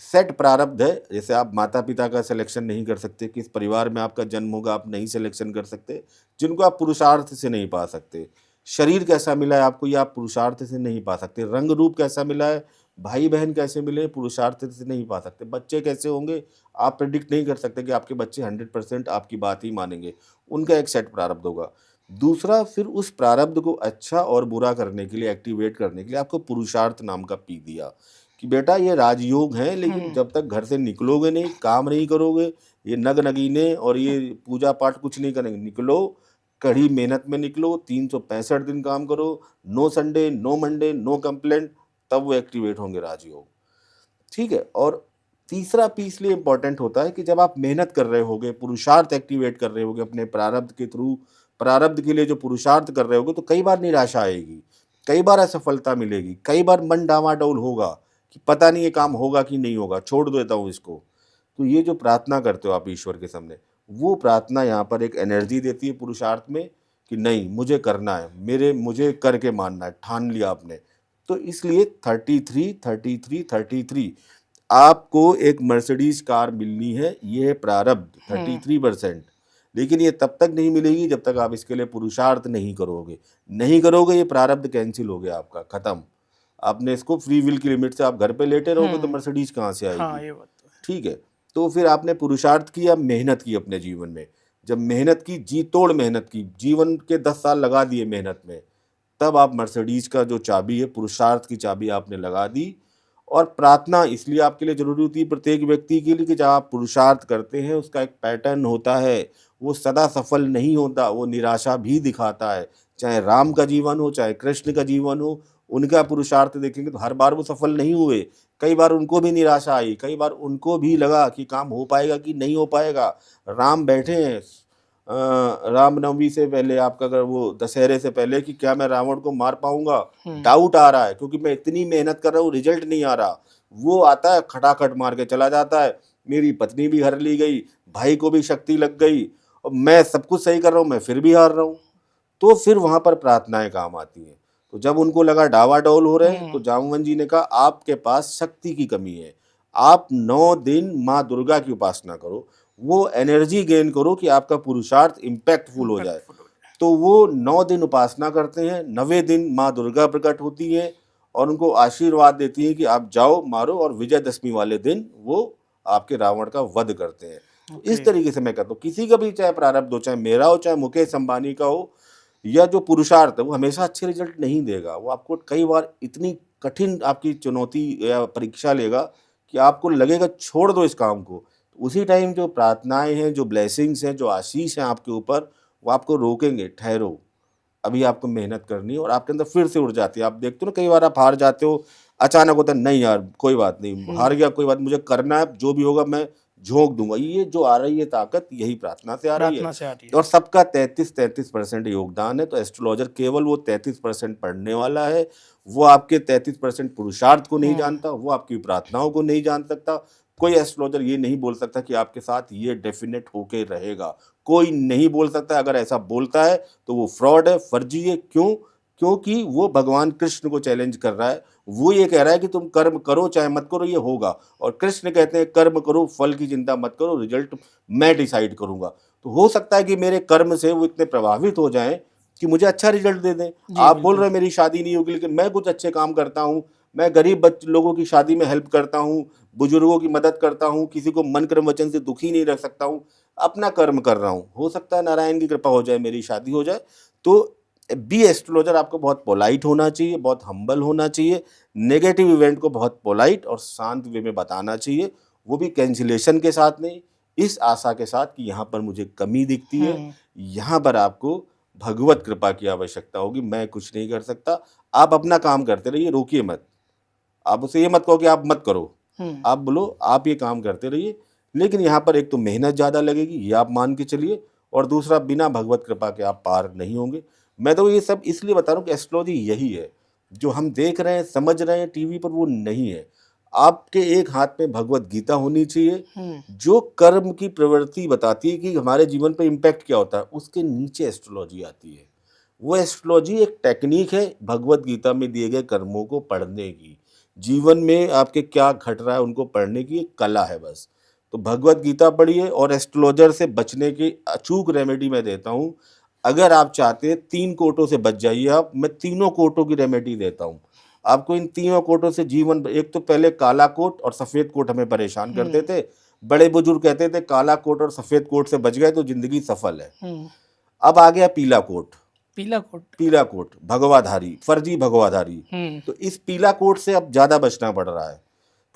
Speaker 2: सेट प्रारब्ध है। जैसे आप माता पिता का सिलेक्शन नहीं कर सकते, किस परिवार में आपका जन्म होगा आप नहीं सिलेक्शन कर सकते, जिनको आप पुरुषार्थ से नहीं पा सकते। शरीर कैसा मिला है आपको, ये आप पुरुषार्थ से नहीं पा सकते। रंग रूप कैसा मिला है, भाई बहन कैसे मिले, पुरुषार्थ से नहीं पा सकते। बच्चे कैसे होंगे, आप प्रेडिक्ट नहीं कर सकते कि आपके बच्चे 100% आपकी बात ही मानेंगे, उनका एक सेट प्रारब्ध होगा। दूसरा, फिर उस प्रारब्ध को अच्छा और बुरा करने के लिए, एक्टिवेट करने के लिए आपको पुरुषार्थ नाम का पी दिया कि बेटा ये राजयोग है, लेकिन जब तक घर से निकलोगे नहीं, काम नहीं करोगे, ये नग नगीने और ये पूजा पाठ कुछ नहीं करेंगे, निकलो, कड़ी मेहनत में निकलो, 365 दिन काम करो, no Sunday, no Monday, no complaint, तब वो एक्टिवेट होंगे राजयोग। ठीक है। और तीसरा पीस लिए इंपॉर्टेंट होता है कि जब आप मेहनत कर रहे होगे, पुरुषार्थ एक्टिवेट कर रहे होगे अपने प्रारब्ध के थ्रू, प्रारब्ध के लिए जो पुरुषार्थ कर रहे होगे, तो कई बार निराशा आएगी, कई बार असफलता मिलेगी, कई बार मन डामाडोल होगा कि पता नहीं ये काम होगा कि नहीं होगा, छोड़ देता हूँ इसको। तो ये जो प्रार्थना करते हो आप ईश्वर के सामने, वो प्रार्थना यहाँ पर एक एनर्जी देती है पुरुषार्थ में कि नहीं, मुझे करना है, मुझे करके मानना है, ठान लिया आपने। तो इसलिए 33 33 33 आपको एक मर्सिडीज कार मिलनी है, ये है प्रारब्ध 33%। लेकिन ये तब तक नहीं मिलेगी जब तक आप इसके लिए पुरुषार्थ नहीं करोगे। नहीं करोगे, ये प्रारब्ध कैंसिल हो गया आपका, खत्म। आपने इसको फ्री विल की लिमिट से आप घर पे लेटे रहोगे तो मर्सिडीज कहाँ से
Speaker 1: हाँ
Speaker 2: आएगी?
Speaker 1: ये बात तो है।
Speaker 2: ठीक है। तो फिर आपने पुरुषार्थ किया, मेहनत की अपने जीवन में। जब मेहनत की, जी तोड़ मेहनत की, जीवन के 10 साल लगा दिए मेहनत में, तब आप मर्सिडीज का जो चाबी है, पुरुषार्थ की चाबी आपने लगा दी। और प्रार्थना इसलिए आपके लिए जरूरी होती है प्रत्येक व्यक्ति के लिए कि जब आप पुरुषार्थ करते हैं उसका एक पैटर्न होता है, वो सदा सफल नहीं होता, वो निराशा भी दिखाता है। चाहे राम का जीवन हो, चाहे कृष्ण का जीवन हो, उनका पुरुषार्थ देखेंगे तो हर बार वो सफल नहीं हुए। कई बार उनको भी निराशा आई, कई बार उनको भी लगा कि काम हो पाएगा कि नहीं हो पाएगा। राम बैठे हैं रामनवमी से पहले, आपका अगर वो दशहरे से पहले, कि क्या मैं रावण को मार पाऊंगा, डाउट आ रहा है क्योंकि मैं इतनी मेहनत कर रहा हूँ, रिजल्ट नहीं आ रहा। वो आता है, खटाखट मार के चला जाता है, मेरी पत्नी भी हर ली गई, भाई को भी शक्ति लग गई, और मैं सब कुछ सही कर रहा हूँ, मैं फिर भी हार रहा हूँ। तो फिर वहां पर प्रार्थनाएं काम आती हैं। तो जब उनको लगा डावाडोल हो रहे हैं, तो जामवन जी ने कहा आपके पास शक्ति की कमी है, आप 9 दिन माँ दुर्गा की उपासना करो, वो एनर्जी गेन करो कि आपका पुरुषार्थ इम्पैक्टफुल हो जाए। तो वो 9 दिन उपासना करते हैं, 9वें दिन माँ दुर्गा प्रकट होती हैं और उनको आशीर्वाद देती हैं कि आप जाओ, मारो, और विजयदशमी वाले दिन वो आपके रावण का वध करते हैं। तो इस तरीके से मैं कहता हूँ किसी का भी चाहे प्रारब्ध हो, चाहे मेरा हो, चाहे मुकेश अंबानी का हो, या जो पुरुषार्थ है वो हमेशा अच्छे रिजल्ट नहीं देगा। वो आपको कई बार इतनी कठिन आपकी चुनौती या परीक्षा लेगा कि आपको लगेगा छोड़ दो इस काम को। तो उसी टाइम जो प्रार्थनाएं हैं, जो ब्लेसिंग्स हैं, जो आशीष हैं आपके ऊपर, वो आपको रोकेंगे, ठहरो, अभी आपको मेहनत करनी है, और आपके अंदर फिर से उड़ जाती है। आप देखते हो ना, कई बार आप हार जाते हो, अचानक होता है नहीं यार कोई बात नहीं, हार गया कोई बात, मुझे करना है, जो भी होगा मैं झोंक दूंगा। ये जो आ रही है ताकत, यही प्रार्थना से आ रही
Speaker 1: प्रार्थना
Speaker 2: है।
Speaker 1: से आती है।
Speaker 2: और सबका 33% योगदान है। तो एस्ट्रोलॉजर केवल वो 33% पढ़ने वाला है, वो आपके 33% पुरुषार्थ को नहीं जानता, वो आपकी प्रार्थनाओं को नहीं जान सकता। कोई एस्ट्रोलॉजर ये नहीं बोल सकता कि आपके साथ ये डेफिनेट होके रहेगा, कोई नहीं बोल सकता। अगर ऐसा बोलता है तो वो फ्रॉड है, फर्जी है। क्यों? क्योंकि वो भगवान कृष्ण को चैलेंज कर रहा है। वो ये कह रहा है कि तुम कर्म करो चाहे मत करो, ये होगा। और कृष्ण कहते हैं कर्म करो, फल की चिंता मत करो, रिजल्ट मैं डिसाइड करूंगा। तो हो सकता है कि मेरे कर्म से वो इतने प्रभावित हो जाएं कि मुझे अच्छा रिजल्ट दे दें। आप बोल रहे हैं मेरी शादी नहीं होगी, लेकिन मैं कुछ अच्छे काम करता हूँ, मैं गरीब लोगों की शादी में हेल्प करता हूँ, बुजुर्गों की मदद करता हूँ, किसी को मन कर्म वचन से दुखी नहीं रख सकता हूँ, अपना कर्म कर रहा हूँ। हो सकता है नारायण की कृपा हो जाए, मेरी शादी हो जाए। तो बी एस्ट्रोलॉजर आपको बहुत पोलाइट होना चाहिए, बहुत हम्बल होना चाहिए, नेगेटिव इवेंट को बहुत पोलाइट और शांत वे में बताना चाहिए, वो भी कैंसिलेशन के साथ नहीं, इस आशा के साथ कि यहाँ पर मुझे कमी दिखती है, यहाँ पर आपको भगवत कृपा की आवश्यकता होगी, मैं कुछ नहीं कर सकता। आप अपना काम करते रहिए, रोकिए मत। आप उसे ये मत कहो कि आप मत करो, आप बोलो आप ये काम करते रहिए। लेकिन यहाँ पर एक तो मेहनत ज़्यादा लगेगी, ये आप मान के चलिए, और दूसरा बिना भगवत कृपा के आप पार नहीं होंगे। मैं तो ये सब इसलिए बता रहा हूँ कि एस्ट्रोलॉजी यही है, जो हम देख रहे हैं, समझ रहे हैं टीवी पर, वो नहीं है। आपके एक हाथ में भगवत गीता होनी चाहिए, जो कर्म की प्रवृत्ति बताती है कि हमारे जीवन पर इम्पैक्ट क्या होता है, उसके नीचे एस्ट्रोलॉजी आती है। वो एस्ट्रोलॉजी एक टेक्निक है भगवत गीता में दिए गए कर्मों को पढ़ने की, जीवन में आपके क्या घट रहा है उनको पढ़ने की एक कला है बस। तो भगवत गीता पढ़िए, और एस्ट्रोलॉजर से बचने की अचूक रेमेडी मैं देता हूँ। अगर आप चाहते हैं 3 कोटों से बच जाइए आप, मैं तीनों कोटों की रेमेडी देता हूँ आपको। इन तीनों कोटों से जीवन, एक तो पहले काला कोट और सफ़ेद कोट हमें परेशान करते थे, बड़े बुजुर्ग कहते थे काला कोट और सफ़ेद कोट से बच गए तो जिंदगी सफल है। अब आ गया पीला कोट। पीला कोट भगवाधारी, फर्जी भगवाधारी। तो इस पीला कोट से अब ज्यादा बचना पड़ रहा है,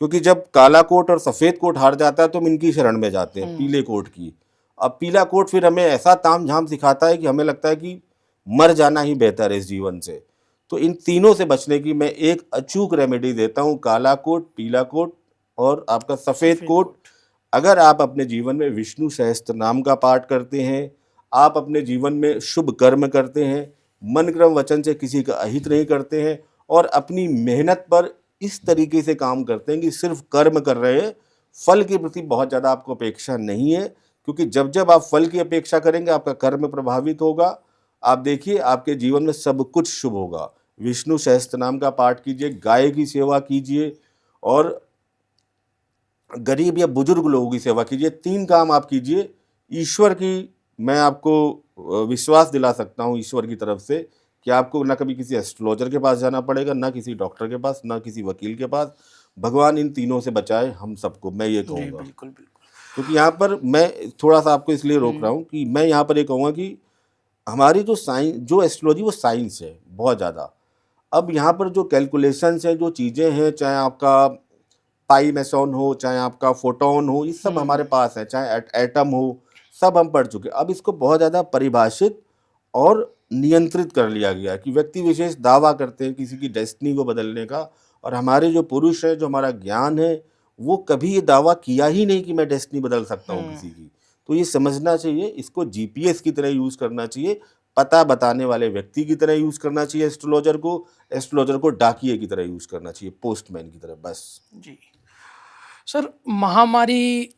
Speaker 2: क्योंकि जब काला कोट और सफेद कोट हार जाता है तो हम इनकी शरण में जाते हैं, पीले कोट की। अब पीला कोट फिर हमें ऐसा ताम झाम सिखाता है कि हमें लगता है कि मर जाना ही बेहतर है इस जीवन से। तो इन तीनों से बचने की मैं एक अचूक रेमेडी देता हूँ, काला कोट, पीला कोट और आपका सफ़ेद
Speaker 1: सफेद
Speaker 2: कोट। अगर आप अपने जीवन में विष्णु सहस्त्र नाम का पाठ करते हैं, आप अपने जीवन में शुभ कर्म करते हैं, मन क्रम वचन से किसी का अहित नहीं करते हैं और अपनी मेहनत पर इस तरीके से काम करते हैं कि सिर्फ कर्म कर रहे हैं, फल के प्रति बहुत ज़्यादा आपको अपेक्षा नहीं है, क्योंकि जब जब आप फल की अपेक्षा करेंगे आपका कर्म प्रभावित होगा। आप देखिए आपके जीवन में सब कुछ शुभ होगा। विष्णु सहस्त्र नाम का पाठ कीजिए, गाय की सेवा कीजिए और गरीब या बुजुर्ग लोगों की सेवा कीजिए। 3 काम आप कीजिए। ईश्वर की मैं आपको विश्वास दिला सकता हूँ ईश्वर की तरफ से कि आपको ना कभी किसी एस्ट्रोलॉजर के पास जाना पड़ेगा, ना किसी डॉक्टर के पास, ना किसी वकील के पास। भगवान इन तीनों से बचाए हम सबको, मैं ये
Speaker 1: जी
Speaker 2: कहूँगा।
Speaker 1: बिल्कुल बिल्कुल।
Speaker 2: क्योंकि यहाँ पर मैं थोड़ा-सा आपको इसलिए रोक रहा हूँ कि मैं यहाँ पर ये कहूँगा कि हमारी जो एस्ट्रोलॉजी वो साइंस है बहुत ज़्यादा। अब यहाँ पर जो कैलकुलेशंस हैं, जो चीज़ें हैं, चाहे आपका पाई मेसॉन हो, चाहे आपका फोटोन हो, ये सब हमारे पास है, चाहे एटम हो, सब हम पढ़ चुके हैं। अब इसको बहुत ज़्यादा परिभाषित और नियंत्रित कर लिया गया है कि व्यक्ति विशेष दावा करते हैं किसी की डेस्टिनी को बदलने का, और हमारे जो पुरुष हैं, जो हमारा ज्ञान है, वो कभी ये दावा किया ही नहीं कि मैं डेस्टिनी बदल सकता हूँ किसी की। तो ये समझना चाहिए, इसको जीपीएस की तरह यूज़ करना चाहिए, पता बताने वाले व्यक्ति की तरह यूज़ करना चाहिए एस्ट्रोलॉजर को डाकिये की तरह यूज़ करना चाहिए, पोस्टमैन की तरह, बस।
Speaker 1: जी सर, महामारी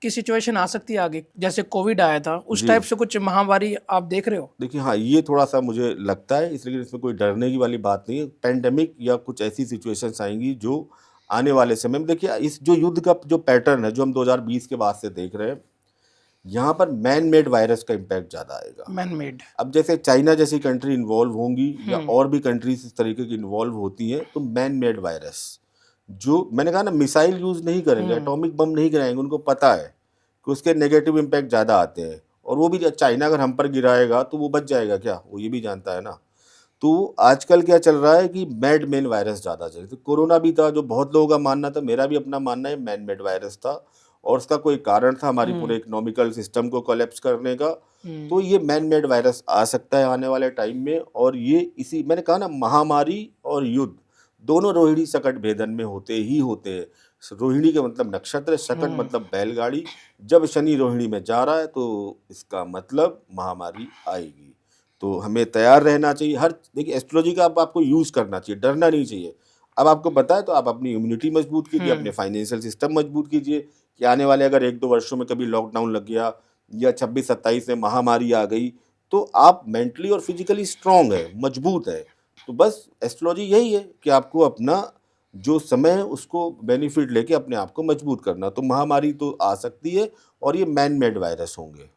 Speaker 1: की सिचुएशन आ सकती है आगे, जैसे कोविड आया था उस
Speaker 2: जी।
Speaker 1: टाइप से कुछ महामारी आप देख रहे हो?
Speaker 2: देखिए हाँ, ये थोड़ा-सा मुझे लगता है, इसलिए इसमें कोई डरने की वाली बात नहीं है। पैंडेमिक या कुछ ऐसी सिचुएशंस आएँगी जो आने वाले समय में, देखिए इस जो युद्ध का जो पैटर्न है, जो हम 2020 के बाद से देख रहे हैं, यहाँ पर मैन मेड वायरस का इम्पैक्ट ज़्यादा आएगा।
Speaker 1: Man made.
Speaker 2: अब जैसे चाइना जैसी कंट्री इन्वॉल्व होंगी या और भी कंट्रीज इस तरीके की इन्वॉल्व होती हैं, तो मैन मेड वायरस, जो मैंने कहा ना, मिसाइल यूज़ नहीं करेंगे, एटॉमिक बम नहीं गिराएंगे, उनको पता है कि उसके नेगेटिव इम्पैक्ट ज़्यादा आते हैं। और वो भी चाइना अगर हम पर गिराएगा तो वो बच जाएगा क्या, वो ये भी जानता है ना। तो आजकल क्या चल रहा है कि मैड मेन वायरस ज़्यादा चल रहा है। तो कोरोना भी था, जो बहुत लोगों का मानना था, मेरा भी अपना मानना है, मैन मेड वायरस था और उसका कोई कारण था हमारी पूरे इकोनॉमिकल सिस्टम को कोलैप्स करने का। तो ये मैन मेड वायरस आ सकता है आने वाले टाइम में, और ये इसी मैंने कहा ना, महामारी और युद्ध दोनों रोहिणी सकट भेदन में होते ही होते हैं। रोहिणी के मतलब नक्षत्र, सकट मतलब बैलगाड़ी। जब शनि रोहिणी में जा रहा है तो इसका मतलब महामारी आएगी। तो हमें तैयार रहना चाहिए। देखिए एस्ट्रोलॉजी का अब आपको यूज़ करना चाहिए, डरना नहीं चाहिए। अब आपको पता है तो आप अपनी इम्यूनिटी मजबूत कीजिए, अपने फाइनेंशियल सिस्टम मजबूत कीजिए कि आने वाले अगर 1-2 वर्षों में कभी लॉकडाउन लग गया या 26-27 में महामारी आ गई, तो आप मेंटली और फिजिकली स्ट्रांग है, मजबूत है। तो बस एस्ट्रोलॉजी यही है कि आपको अपना जो समय है उसको बेनिफिट लेके अपने आप को मजबूत करना। तो महामारी तो आ सकती है और ये मैन मेड वायरस होंगे।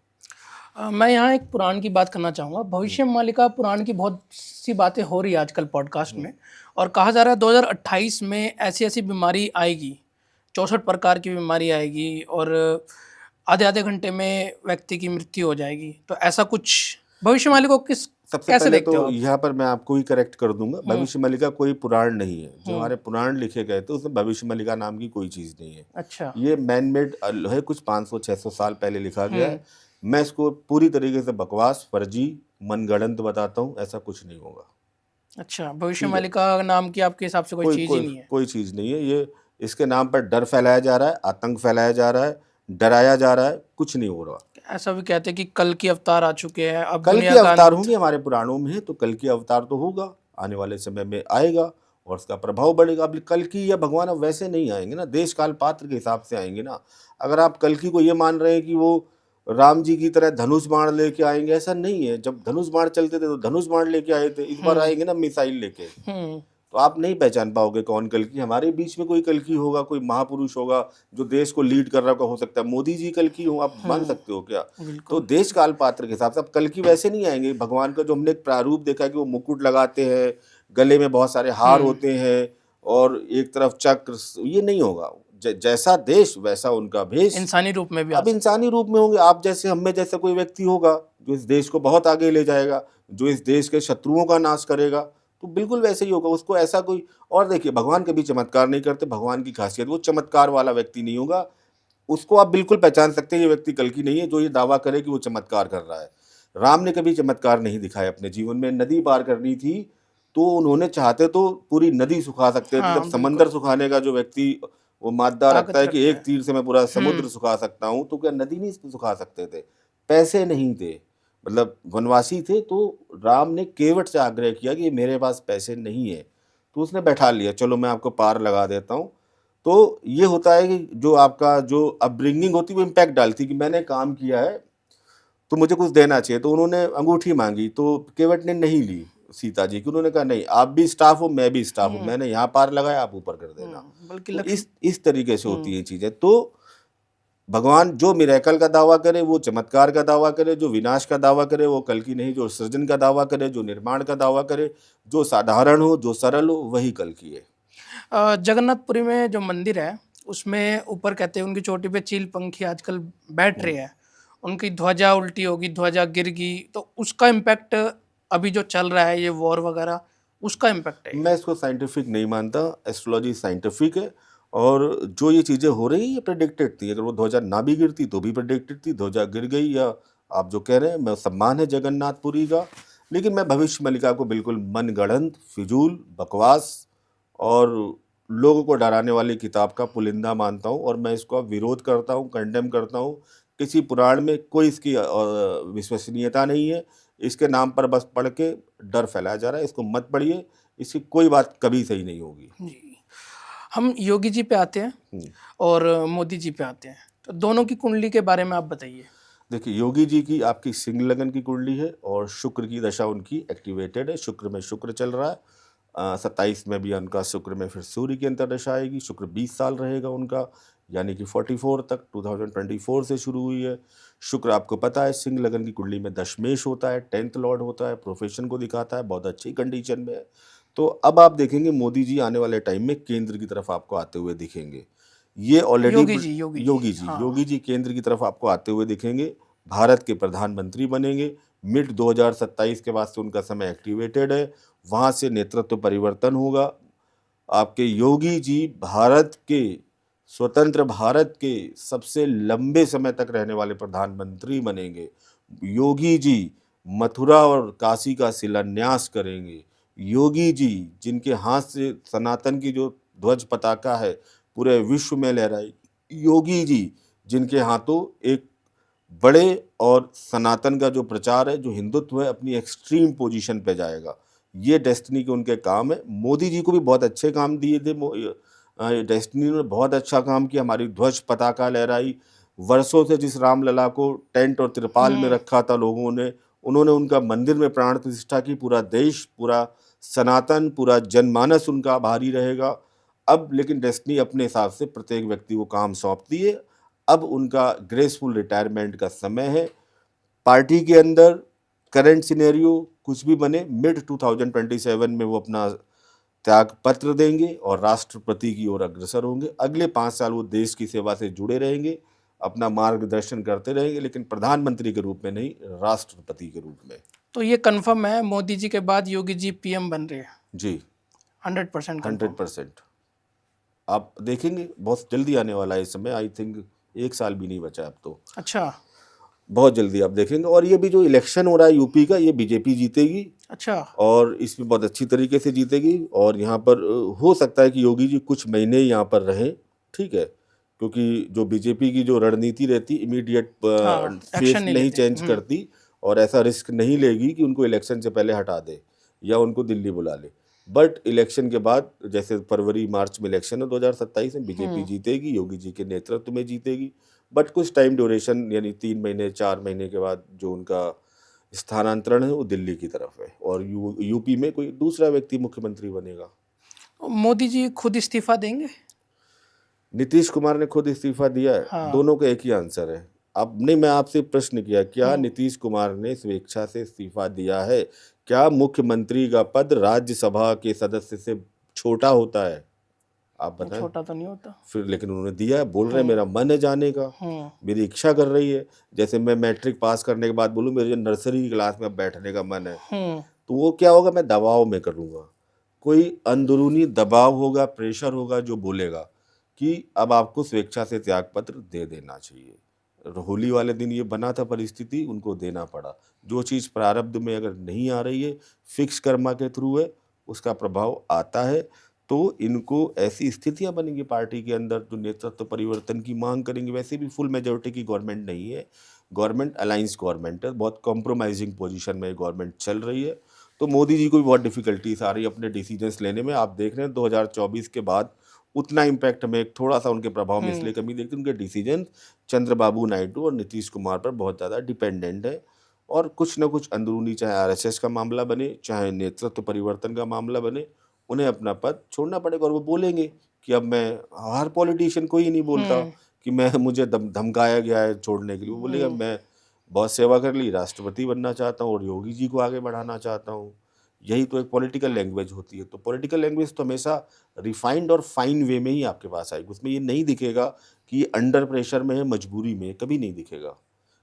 Speaker 1: मैं यहाँ एक पुराण की बात करना चाहूँगा। भविष्य मालिका पुराण की बहुत सी बातें हो रही है आजकल पॉडकास्ट में, और कहा जा रहा है 2028 में ऐसी ऐसी बीमारी आएगी, 64 प्रकार की बीमारी आएगी और आधे आधे घंटे में व्यक्ति की मृत्यु हो जाएगी। तो ऐसा कुछ भविष्यवाणी को
Speaker 2: सबसे
Speaker 1: कैसे
Speaker 2: पहले
Speaker 1: देखते हो
Speaker 2: तो
Speaker 1: आप?
Speaker 2: यहाँ पर मैं आपको ही करेक्ट कर दूंगा, भविष्य मलिका कोई पुराण नहीं है। जो हमारे पुराण लिखे गए थे उसमें भविष्य मलिका नाम की कोई चीज़ नहीं है।
Speaker 1: अच्छा।
Speaker 2: ये मैन मेड है, कुछ 500-600 साल पहले लिखा गया है। मैं इसको पूरी तरीके से बकवास, फर्जी, मनगढ़ंत बताता हूँ, ऐसा कुछ नहीं होगा।
Speaker 1: अच्छा, भविष्य मालिका नाम की आपके हिसाब से कोई चीज़ ही नहीं है?
Speaker 2: कोई चीज़ नहीं है। ये इसके नाम पर डर फैलाया जा रहा है, आतंक फैलाया जा रहा है, डराया जा रहा है, कुछ नहीं हो रहा।
Speaker 1: ऐसा भी कहते हैं कि कल की अवतार आ चुके हैं, अब
Speaker 2: कल
Speaker 1: दुनिया
Speaker 2: के
Speaker 1: का
Speaker 2: अवतार
Speaker 1: अंत।
Speaker 2: होंगे, हमारे पुराणों में है, तो कल की अवतार तो होगा, आने वाले समय में आएगा और उसका प्रभाव बढ़ेगा। अब कल की या भगवान अब वैसे नहीं आएंगे ना, देश काल पात्र के हिसाब से आएंगे ना। अगर आप कल की को ये मान रहे हैं कि वो राम जी की तरह धनुष बाण लेके आएंगे, ऐसा नहीं है। जब धनुष बाण चलते थे तो धनुष बाण लेके आए थे, इस बार आएंगे ना मिसाइल लेके। तो आप नहीं पहचान पाओगे कौन कल की। हमारे बीच में कोई कल की होगा, कोई महापुरुष होगा जो देश को लीड कर रहा हो सकता है। मोदी जी कल की हो, आप मान सकते हो क्या? तो देश काल पात्र के हिसाब से अब कल की वैसे नहीं आएंगे। भगवान का जो हमने एक प्रारूप देखा है कि वो मुकुट लगाते हैं, गले में बहुत सारे हार होते हैं और एक तरफ चक्र, ये नहीं होगा। जैसा देश वैसा उनका भेष।
Speaker 1: इंसानी रूप में भी
Speaker 2: अब इंसानी रूप में होंगे, आप जैसे, हम में जैसा कोई व्यक्ति होगा जो इस देश को बहुत आगे ले जाएगा, जो इस देश के शत्रुओं का नाश करेगा, तो बिल्कुल वैसे ही होगा। उसको ऐसा कोई, और देखिए भगवान कभी चमत्कार नहीं करते। भगवान की खासियत, वो चमत्कार वाला व्यक्ति नहीं होगा। उसको आप बिल्कुल पहचान सकते हैं ये व्यक्ति कल की नहीं है जो ये दावा करे कि वो चमत्कार कर रहा है। राम ने कभी चमत्कार नहीं दिखाया अपने जीवन में। नदी पार करनी थी तो उन्होंने चाहते तो पूरी नदी सुखा सकते थे। जब समंदर सुखाने का जो व्यक्ति वो मादा
Speaker 1: ताकत
Speaker 2: रखता है कि
Speaker 1: रखता
Speaker 2: एक
Speaker 1: है।
Speaker 2: तीर से मैं पूरा समुद्र सुखा सकता हूँ, तो क्या नदी नहीं सुखा सकते थे? पैसे नहीं थे, मतलब वनवासी थे, तो राम ने केवट से आग्रह किया कि मेरे पास पैसे नहीं है, तो उसने बैठा लिया, चलो मैं आपको पार लगा देता हूँ। तो ये होता है कि जो आपका जो अपब्रिंगिंग होती है वो इम्पैक्ट डालती है कि मैंने काम किया है तो मुझे कुछ देना चाहिए। तो उन्होंने अंगूठी मांगी, तो केवट ने नहीं ली सीता जी की। उन्होंने कहा नहीं, आप भी स्टाफ हो, मैं भी स्टाफ हूँ, मैंने यहाँ पार लगाया, आप ऊपर कर देना।
Speaker 1: बल्कि
Speaker 2: तो
Speaker 1: लक्ष्मण।
Speaker 2: इस तरीके से होती हैं चीजें। तो भगवान जो मिरेकल का दावा करे वो चमत्कार का दावा करे, जो विनाश का दावा करे वो कल की नहीं, जो सृजन का दावा करे, जो निर्माण का दावा करे, जो साधारण हो, जो सरल हो, वही कल की है।
Speaker 1: जगन्नाथपुरी में जो मंदिर है उसमें ऊपर कहते हैं उनकी चोटी पे चील पंखी आजकल बैठ रहे हैं, उनकी ध्वजा उल्टी होगी, ध्वजा गिर गई, तो उसका इम्पैक्ट अभी जो चल रहा है ये वॉर वगैरह, उसका इम्पैक्ट है ये।
Speaker 2: मैं इसको साइंटिफिक नहीं मानता। एस्ट्रोलॉजी साइंटिफिक है, और जो ये चीज़ें हो रही है ये प्रेडिक्टेड थी। अगर वो ध्वजा ना भी गिरती तो भी प्रेडिक्टेड थी। ध्वजा गिर गई, या आप जो कह रहे हैं, मैं सम्मान है जगन्नाथपुरी का, लेकिन मैं भविष्य मलिका को बिल्कुल मनगढ़ंत, फिजूल, बकवास और लोगों को डराने वाली किताब का पुलिंदा मानता हूँ, और मैं इसका विरोध करता हूँ, कंडेम करता हूँ। किसी पुराण में कोई इसकी विश्वसनीयता नहीं है। इसके नाम पर बस पढ़ के डर फैलाया जा रहा है। इसको मत पढ़िए, इसकी कोई बात कभी सही नहीं होगी।
Speaker 1: जी। हम योगी जी पे आते हैं और मोदी जी पे आते हैं, तो दोनों की कुंडली के बारे में आप बताइए।
Speaker 2: देखिए, योगी जी की आपकी सिंह लगन की कुंडली है, और शुक्र की दशा उनकी एक्टिवेटेड है। शुक्र में शुक्र चल रहा है। 27 में भी उनका शुक्र में फिर सूर्य की अंतर्दशा आएगी। शुक्र 20 साल रहेगा उनका, यानी कि 44 तक, 2024 से शुरू हुई है। शुक्र आपको पता है सिंह लगन की कुंडली में दशमेश होता है, 10th लॉर्ड होता है, प्रोफेशन को दिखाता है, बहुत अच्छी कंडीशन में है। तो अब आप देखेंगे मोदी जी आने वाले टाइम में केंद्र की तरफ आपको आते हुए दिखेंगे। ये ऑलरेडी योगी जी केंद्र की तरफ आपको आते हुए दिखेंगे। भारत के प्रधानमंत्री बनेंगे। मिड 2027 के बाद से उनका समय एक्टिवेटेड है। वहाँ से नेतृत्व परिवर्तन होगा। आपके योगी जी भारत के, स्वतंत्र भारत के सबसे लंबे समय तक रहने वाले प्रधानमंत्री बनेंगे। योगी जी मथुरा और काशी का शिलान्यास करेंगे। योगी जी जिनके हाथ से सनातन की जो ध्वज पताका है पूरे विश्व में लहराएगी। योगी जी जिनके हाथों एक बड़े और सनातन का जो प्रचार है, जो हिंदुत्व है, अपनी एक्सट्रीम पोजीशन पे जाएगा। ये डेस्टिनी के उनके काम है। मोदी जी को भी बहुत अच्छे काम दिए थे। डेस्टिनी ने बहुत अच्छा काम किया, हमारी ध्वज पताका लहराई। वर्षों से जिस रामलला को टेंट और तिरपाल में रखा था लोगों ने, उन्होंने उनका मंदिर में प्राण प्रतिष्ठा की। पूरा देश, पूरा सनातन, पूरा जनमानस उनका आभारी रहेगा। अब लेकिन डेस्टिनी अपने हिसाब से प्रत्येक व्यक्ति को काम सौंपती है। अब उनका ग्रेसफुल रिटायरमेंट का समय है। पार्टी के अंदर करंट सिनेरियो कुछ भी बने, मिड 2027 में वो अपना त्याग पत्र देंगे और राष्ट्रपति की ओर अग्रसर होंगे। अगले 5 साल वो देश की सेवा से जुड़े रहेंगे, अपना मार्गदर्शन करते रहेंगे, लेकिन प्रधानमंत्री के रूप में नहीं, राष्ट्रपति के रूप में।
Speaker 1: तो ये कंफर्म है मोदी जी के बाद योगी जी पीएम बन रहे हैं?
Speaker 2: जी,
Speaker 1: 100% कंफर्म।
Speaker 2: 100%। आप देखेंगे बहुत जल्दी आने वाला है इस समय। आई थिंक 1 साल भी नहीं बचा अब तो।
Speaker 1: अच्छा।
Speaker 2: बहुत जल्दी आप देखेंगे। और ये भी जो इलेक्शन हो रहा है यूपी का, ये बीजेपी जीतेगी।
Speaker 1: अच्छा।
Speaker 2: और इसमें बहुत अच्छी तरीके से जीतेगी। और यहाँ पर हो सकता है कि योगी जी कुछ महीने यहाँ पर रहें, ठीक है, क्योंकि जो बीजेपी की जो रणनीति रहती, इमीडिएट फेस
Speaker 1: एक्शन नहीं
Speaker 2: नहीं
Speaker 1: लेते।
Speaker 2: चेंज करती, और ऐसा रिस्क नहीं लेगी कि उनको इलेक्शन से पहले हटा दे या उनको दिल्ली बुला ले। बट इलेक्शन के बाद, जैसे फरवरी मार्च में इलेक्शन है 2027 में, बीजेपी जीतेगी, योगी जी के नेतृत्व में जीतेगी। बट कुछ टाइम ड्यूरेशन, यानी 3 महीने 4 महीने के बाद जो उनका स्थानांतरण है वो दिल्ली की तरफ है, और यूपी में कोई दूसरा व्यक्ति मुख्यमंत्री बनेगा।
Speaker 1: मोदी जी खुद इस्तीफा देंगे?
Speaker 2: नीतीश कुमार ने खुद इस्तीफा दिया है। दोनों का एक ही आंसर है। अब नहीं, मैं आपसे प्रश्न किया, क्या नीतीश कुमार ने स्वेच्छा से इस्तीफा दिया है? क्या मुख्यमंत्री का पद राज्यसभा के सदस्य से छोटा होता है? आप बताएं।
Speaker 1: छोटा तो नहीं होता
Speaker 2: फिर लेकिन उन्होंने दिया है। बोल रहे हैं मेरा मन है जाने का, मेरी इच्छा कर रही है। जैसे मैं मैट्रिक पास करने के बाद बोलूँ मेरे नर्सरी की क्लास में बैठने का मन है, तो वो क्या होगा, मैं दबाव में करूँगा। कोई अंदरूनी दबाव होगा, प्रेशर होगा जो बोलेगा कि अब आपको स्वेच्छा से त्याग पत्र दे देना चाहिए। होली वाले दिन ये बना था परिस्थिति, उनको देना पड़ा। जो चीज़ प्रारब्ध में अगर नहीं आ रही है, फिक्स कर्मा के थ्रू है, उसका प्रभाव आता है। तो इनको ऐसी स्थितियां बनेंगी पार्टी के अंदर जो नेतृत्व परिवर्तन की मांग करेंगे। वैसे भी फुल मेजोरिटी की गवर्नमेंट नहीं है, गवर्नमेंट अलायंस गवर्नमेंट है, बहुत कॉम्प्रोमाइजिंग पोजीशन में गवर्नमेंट चल रही है। तो मोदी जी को भी बहुत डिफिकल्टीज आ रही है अपने डिसीजंस लेने में। आप देख रहे हैं 2024 के बाद उतना इम्पैक्ट हमें थोड़ा सा उनके प्रभाव में इसलिए कमी देखते हैं, उनके डिसीजन चंद्रबाबू नायडू और नीतीश कुमार पर बहुत ज़्यादा डिपेंडेंट है। और कुछ ना कुछ अंदरूनी, चाहे आरएसएस का मामला बने, चाहे नेतृत्व परिवर्तन का मामला बने, उन्हें अपना पद छोड़ना पड़ेगा। और वो बोलेंगे कि अब मैं, हर पॉलिटिशियन कोई नहीं बोलता कि मैं, मुझे धमकाया गया है छोड़ने के लिए। वो बोलेगा मैं बहुत सेवा कर ली, राष्ट्रपति बनना चाहता हूँ और योगी जी को आगे बढ़ाना चाहता हूँ। यही तो एक पॉलिटिकल लैंग्वेज होती है। तो पॉलिटिकल लैंग्वेज तो हमेशा रिफाइंड और फाइन वे में ही आपके पास आएगी। उसमें ये नहीं दिखेगा कि ये अंडर प्रेशर में है, मजबूरी में है, कभी नहीं दिखेगा।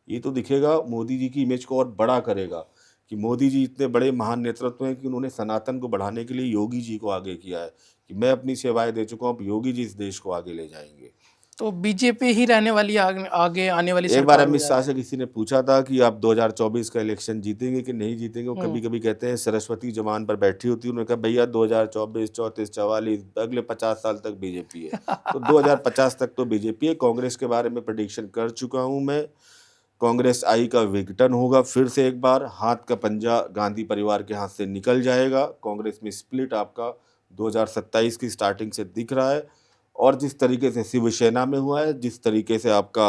Speaker 2: ये तो दिखेगा, मोदी जी की इमेज को और बड़ा करेगा कि मोदी जी इतने बड़े महान नेतृत्व हैं कि उन्होंने सनातन को बढ़ाने के लिए योगी जी को आगे किया है कि मैं अपनी सेवाएं दे चुका हूँ, अब योगी जी इस देश को आगे ले जाएंगे।
Speaker 1: तो बीजेपी ही रहने वाली आगे आने वाली
Speaker 2: एक बार
Speaker 1: सरकार
Speaker 2: अमित शाह से किसी ने पूछा था कि आप 2024 का इलेक्शन जीतेंगे कि नहीं जीतेंगे। वो कभी कभी कहते हैं सरस्वती जमान पर बैठी होती है, उन्होंने कहा भैया 2024, 34, 44, अगले 50 साल तक बीजेपी है। तो 2050 तक तो बीजेपी है। कांग्रेस के बारे में प्रेडिक्शन कर चुका हूँ मैं। कांग्रेस आई का विघटन होगा फिर से एक बार, हाथ का पंजा गांधी परिवार के हाथ से निकल जाएगा। कांग्रेस में स्प्लिट आपका 2027 की स्टार्टिंग से दिख रहा है। और जिस तरीके से शिवसेना में हुआ है, जिस तरीके से आपका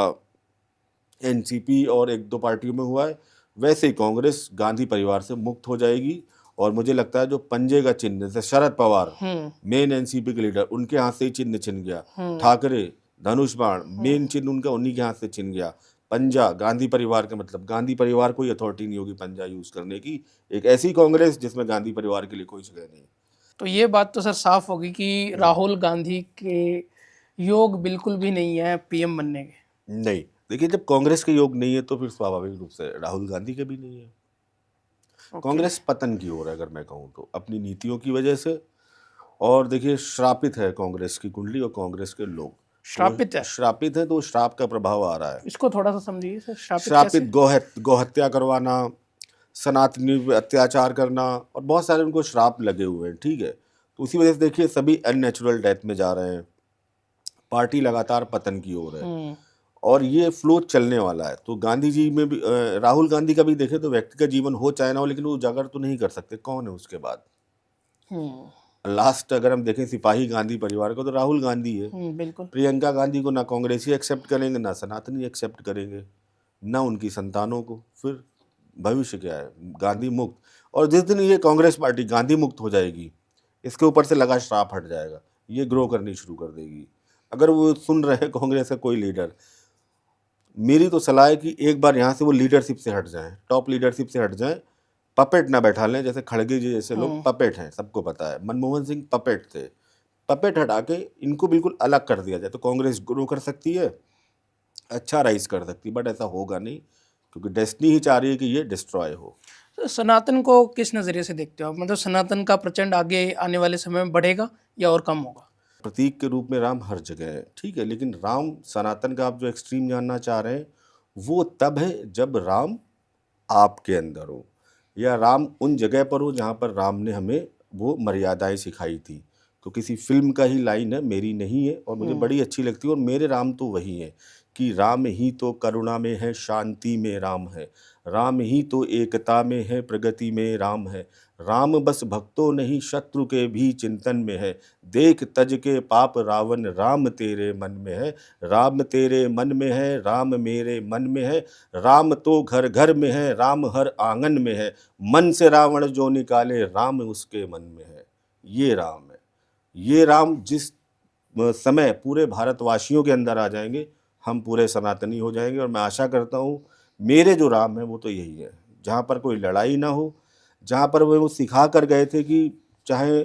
Speaker 2: एनसीपी और एक दो पार्टियों में हुआ है, वैसे ही कांग्रेस गांधी परिवार से मुक्त हो जाएगी। और मुझे लगता है जो पंजे का चिन्ह, जैसे शरद पवार मेन एनसीपी के लीडर, उनके हाथ से ही चिन्ह छिन गया। ठाकरे धनुष बाण मेन चिन्ह उनका उन्हीं के हाथ से छिन गया। पंजा गांधी परिवार का, मतलब गांधी परिवार कोई अथॉरिटी नहीं होगी पंजा यूज करने की। एक ऐसी कांग्रेस जिसमें गांधी परिवार के लिए कोई जगह नहीं।
Speaker 1: तो ये बात तो सर साफ होगी कि राहुल गांधी के योग बिल्कुल भी नहीं है पीएम बनने के।
Speaker 2: नहीं, देखिए जब कांग्रेस के योग नहीं है तो फिर स्वाभाविक रूप से राहुल गांधी के भी नहीं है। कांग्रेस पतन की ओर है अगर मैं कहूँ तो, अपनी नीतियों की वजह से। और देखिए श्रापित है कांग्रेस की कुंडली और कांग्रेस के लोग
Speaker 1: श्रापित है।
Speaker 2: श्रापित है, तो श्राप का प्रभाव आ रहा है।
Speaker 1: इसको थोड़ा सा समझिए सर,
Speaker 2: श्रापित गौहत्या करवाना, सनातनी पे अत्याचार करना, और बहुत सारे उनको श्राप लगे हुए हैं। ठीक है, तो उसी वजह से देखिए सभी अननेचुरल डेथ में जा रहे हैं। पार्टी लगातार पतन की ओर है और ये फ्लो चलने वाला है। तो गांधी जी में भी, राहुल गांधी का भी देखें तो व्यक्तिगत जीवन हो चाहे ना हो, लेकिन वो उजागर तो नहीं कर सकते। कौन है उसके बाद? लास्ट अगर हम देखें सिपाही गांधी परिवार को, तो राहुल गांधी है।
Speaker 1: बिल्कुल।
Speaker 2: प्रियंका गांधी को ना कांग्रेसी एक्सेप्ट करेंगे, ना सनातनी एक्सेप्ट करेंगे, ना उनकी संतानों को। फिर भविष्य क्या है? गांधी मुक्त। और जिस दिन ये कांग्रेस पार्टी गांधी मुक्त हो जाएगी, इसके ऊपर से लगा श्राप हट जाएगा, ये ग्रो करनी शुरू कर देगी। अगर वो सुन रहे हैं कांग्रेस का कोई लीडर, मेरी तो सलाह है कि एक बार यहाँ से वो लीडरशिप से हट जाएं, टॉप लीडरशिप से हट जाएं, पपेट ना बैठा लें। जैसे खड़गे जी जैसे लोग पपेट हैं, सबको पता है। मनमोहन सिंह पपेट थे। पपेट हटा के इनको बिल्कुल अलग कर दिया जाए तो कांग्रेस ग्रो कर सकती है, अच्छा राइज कर सकती है। बट ऐसा होगा नहीं, क्योंकि डेस्टिनी ही चाह रही है कि ये डिस्ट्रॉय हो।
Speaker 1: सनातन को किस नज़रिए से देखते हो आप? मतलब सनातन का प्रचंड आगे आने वाले समय में बढ़ेगा या और कम होगा?
Speaker 2: प्रतीक के रूप में राम हर जगह है, ठीक है, लेकिन राम सनातन का आप जो एक्सट्रीम जानना चाह रहे हैं, वो तब है जब राम आपके अंदर हो, या राम उन जगह पर हो जहाँ पर राम ने हमें वो मर्यादाएं सिखाई थी। तो किसी फिल्म का ही लाइन है, मेरी नहीं है, और मुझे बड़ी अच्छी लगती है। और मेरे राम तो वही है कि राम ही तो करुणा में है, शांति में राम है। राम ही तो एकता में है, प्रगति में राम है। राम बस भक्तों नहीं शत्रु के भी चिंतन में है। देख तज के पाप रावण, राम तेरे मन में है। राम तेरे मन में है, राम मेरे मन में है। राम तो घर घर में है, राम हर आंगन में है। मन से रावण जो निकाले, राम उसके मन में है। ये राम है। ये राम जिस समय पूरे भारतवासियों के अंदर आ जाएंगे, हम पूरे सनातनी हो जाएंगे। और मैं आशा करता हूँ मेरे जो राम है वो तो यही है, जहाँ पर कोई लड़ाई ना हो, जहाँ पर वो सिखा कर गए थे कि चाहे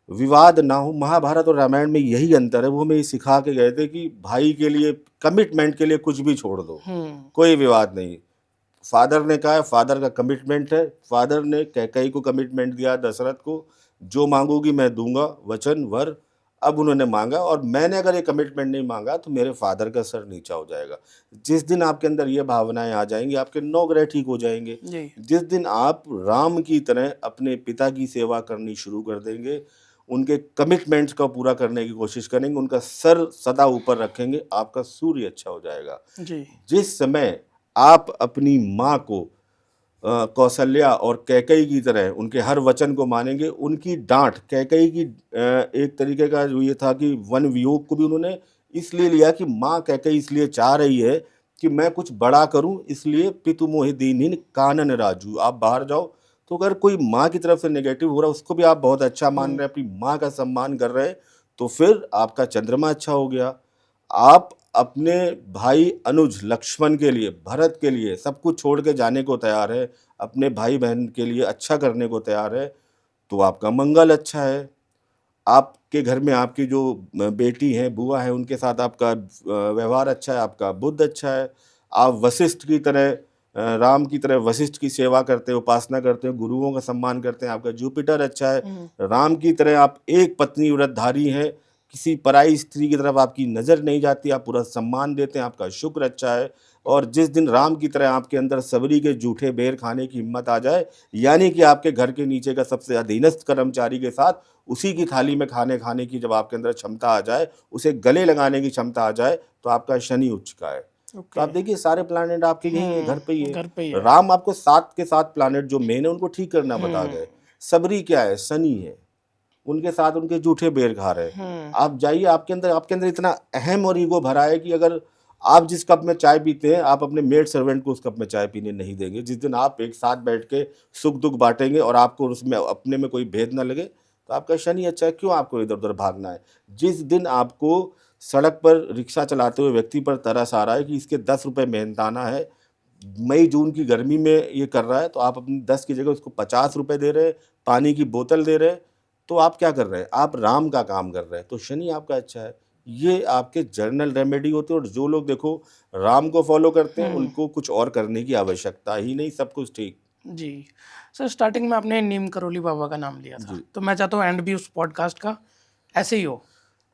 Speaker 2: विवाद ना हो। महाभारत और रामायण में यही अंतर है, वो हमें सिखा के गए थे कि भाई के लिए, कमिटमेंट के लिए कुछ भी छोड़ दो, कोई विवाद नहीं। फादर ने कहा, फादर का कमिटमेंट है। फादर ने कैकेयी को कमिटमेंट दिया, दशरथ को, जो मांगोगी मैं दूंगा, वचन वर। अब उन्होंने मांगा, और मैंने अगर ये कमिटमेंट नहीं मांगा तो मेरे फादर का सर नीचा हो जाएगा। जिस दिन आपके अंदर ये भावनाएं आ जाएंगी, आपके 9 ग्रह ठीक हो जाएंगे। जिस दिन आप राम की तरह अपने पिता की सेवा करनी शुरू कर देंगे, उनके कमिटमेंट्स को पूरा करने की कोशिश करेंगे, उनका सर सदा ऊपर रखेंगे, आपका सूर्य अच्छा हो जाएगा।
Speaker 1: जी।
Speaker 2: जिस समय आप अपनी माँ को कौशल्या और कैकेयी की तरह उनके हर वचन को मानेंगे, उनकी डांट कैकेयी की एक तरीके का जो ये था कि वन वियोग को भी उन्होंने इसलिए लिया कि माँ कैकेयी इसलिए चाह रही है कि मैं कुछ बड़ा करूं, इसलिए पितु मोहि दीनहीन कानन राजू, आप बाहर जाओ। तो अगर कोई माँ की तरफ से नेगेटिव हो रहा है, उसको भी आप बहुत अच्छा मान रहे हैं, अपनी माँ का सम्मान कर रहे हैं, तो फिर आपका चंद्रमा अच्छा हो गया। आप अपने भाई अनुज लक्ष्मण के लिए, भरत के लिए सब कुछ छोड़ के जाने को तैयार है, अपने भाई बहन के लिए अच्छा करने को तैयार है, तो आपका मंगल अच्छा है। आपके घर में आपकी जो बेटी हैं, बुआ है, उनके साथ आपका व्यवहार अच्छा है, आपका बुद्ध अच्छा है। आप वशिष्ठ की तरह राम की तरह वशिष्ठ की सेवा करते हो, उपासना करते हो, गुरुओं का सम्मान करते हैं, आपका जुपिटर अच्छा है। राम की तरह आप एक पत्नी व्रतधारी हैं, किसी पराई स्त्री की तरफ आपकी नज़र नहीं जाती, आप पूरा सम्मान देते हैं, आपका शुक्र अच्छा है। और जिस दिन राम की तरह आपके अंदर सबरी के जूठे बेर खाने की हिम्मत आ जाए, यानी कि आपके घर के नीचे का सबसे अधीनस्थ कर्मचारी के साथ उसी की थाली में खाने की जब आपके अंदर क्षमता आ जाए, उसे गले लगाने की क्षमता आ जाए, तो आपका शनि उच्च का है। तो आप देखिए सारे प्लैनेट आपके यही है, घर पे ही
Speaker 1: घर पे ही है।
Speaker 2: राम आपको 7 के 7 प्लैनेट जो मेन है उनको ठीक करना बता गए। सबरी क्या है? शनि है, उनके साथ उनके जूठे बेर खा रहे। आप जाइए, आपके अंदर इतना अहम और ईगो भरा है कि अगर आप जिस कप में चाय पीते हैं, आप अपने मेड सर्वेंट को उस कप में चाय पीने नहीं देंगे। जिस दिन आप एक साथ बैठ के सुख दुख बांटेंगे और आपको उसमें अपने में कोई भेद ना लगे, तो आपका शनि अच्छा है। क्यों आपको इधर उधर भागना है? जिस दिन आपको सड़क पर रिक्शा चलाते हुए व्यक्ति पर तरस आ रहा है कि इसके 10 रुपये मेहनताना है, मई जून की गर्मी में ये कर रहा है, तो आप अपनी 10 की जगह उसको 50 रुपये दे रहे हैं, पानी की बोतल दे रहे हैं, तो आप क्या कर रहे हैं? आप राम का काम कर रहे हैं, तो शनि आपका अच्छा है। ये आपके जर्नल रेमेडी होते हैं। और जो लोग देखो राम को फॉलो करते हैं, उनको कुछ और करने की आवश्यकता ही नहीं, सब कुछ ठीक।
Speaker 1: जी सर, स्टार्टिंग में आपने नीम करोली बाबा का नाम लिया था, तो मैं चाहता हूँ एंड भी उस पॉडकास्ट का ऐसे ही हो।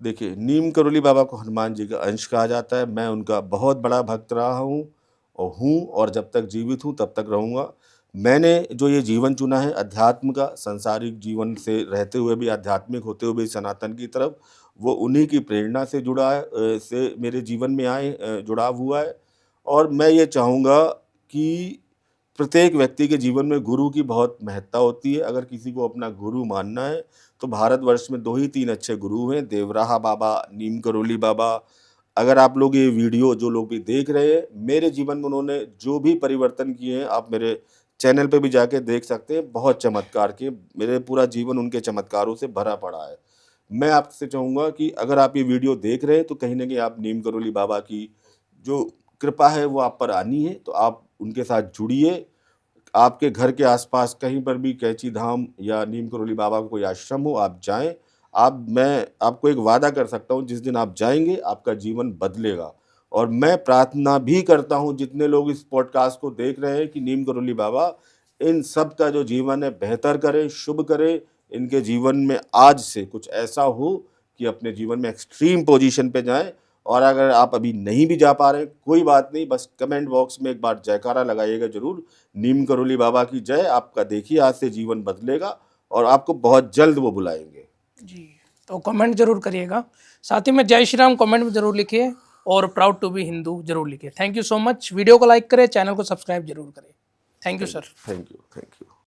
Speaker 2: देखिए, नीम करोली बाबा को हनुमान जी का अंश कहा जाता है। मैं उनका बहुत बड़ा भक्त रहा हूँ और जब तक जीवित हूँ तब तक रहूँगा। मैंने जो ये जीवन चुना है अध्यात्म का, सांसारिक जीवन से रहते हुए भी, आध्यात्मिक होते हुए भी सनातन की तरफ, वो उन्हीं की प्रेरणा से जुड़ा है, से मेरे जीवन में जुड़ाव हुआ है। और मैं ये चाहूँगा कि प्रत्येक व्यक्ति के जीवन में गुरु की बहुत महत्ता होती है। अगर किसी को अपना गुरु मानना है, तो भारतवर्ष में 2 ही 3 अच्छे गुरु हैं, देवराहा बाबा, नीम करोली बाबा। अगर आप लोग ये वीडियो जो लोग भी देख रहे हैं, मेरे जीवन में उन्होंने जो भी परिवर्तन किए हैं, आप मेरे चैनल पे भी जाके देख सकते हैं। बहुत चमत्कार किए, मेरे पूरा जीवन उनके चमत्कारों से भरा पड़ा है। मैं आपसे चाहूँगा कि अगर आप ये वीडियो देख रहे हैं, तो कहीं न कहीं आप नीम करोली बाबा की जो कृपा है वो आप पर आनी है, तो आप उनके साथ जुड़िए। आपके घर के आसपास कहीं पर भी कैंची धाम या नीम करोली बाबा का कोई आश्रम हो, आप जाएं। मैं आपको एक वादा कर सकता हूं, जिस दिन आप जाएंगे आपका जीवन बदलेगा। और मैं प्रार्थना भी करता हूं, जितने लोग इस पॉडकास्ट को देख रहे हैं, कि नीम करोली बाबा इन सब का जो जीवन है बेहतर करे, शुभ करे। इनके जीवन में आज से कुछ ऐसा हो कि अपने जीवन में एक्सट्रीम पोजीशन पे जाएं। और अगर आप अभी नहीं भी जा पा रहे हैं, कोई बात नहीं, बस कमेंट बॉक्स में एक बार जयकारा लगाइएगा जरूर, नीम करोली बाबा की जय। आपका देखिए आज से जीवन बदलेगा और आपको बहुत जल्द वो बुलाएंगे।
Speaker 1: जी, तो कमेंट जरूर करिएगा, साथ ही में जय श्री राम कमेंट में जरूर लिखिए और प्राउड टू बी हिंदू जरूर लिखिए। Thank you so much. Video को लाइक करें, चैनल को सब्सक्राइब जरूर करें। Thank you sir.
Speaker 2: Thank you.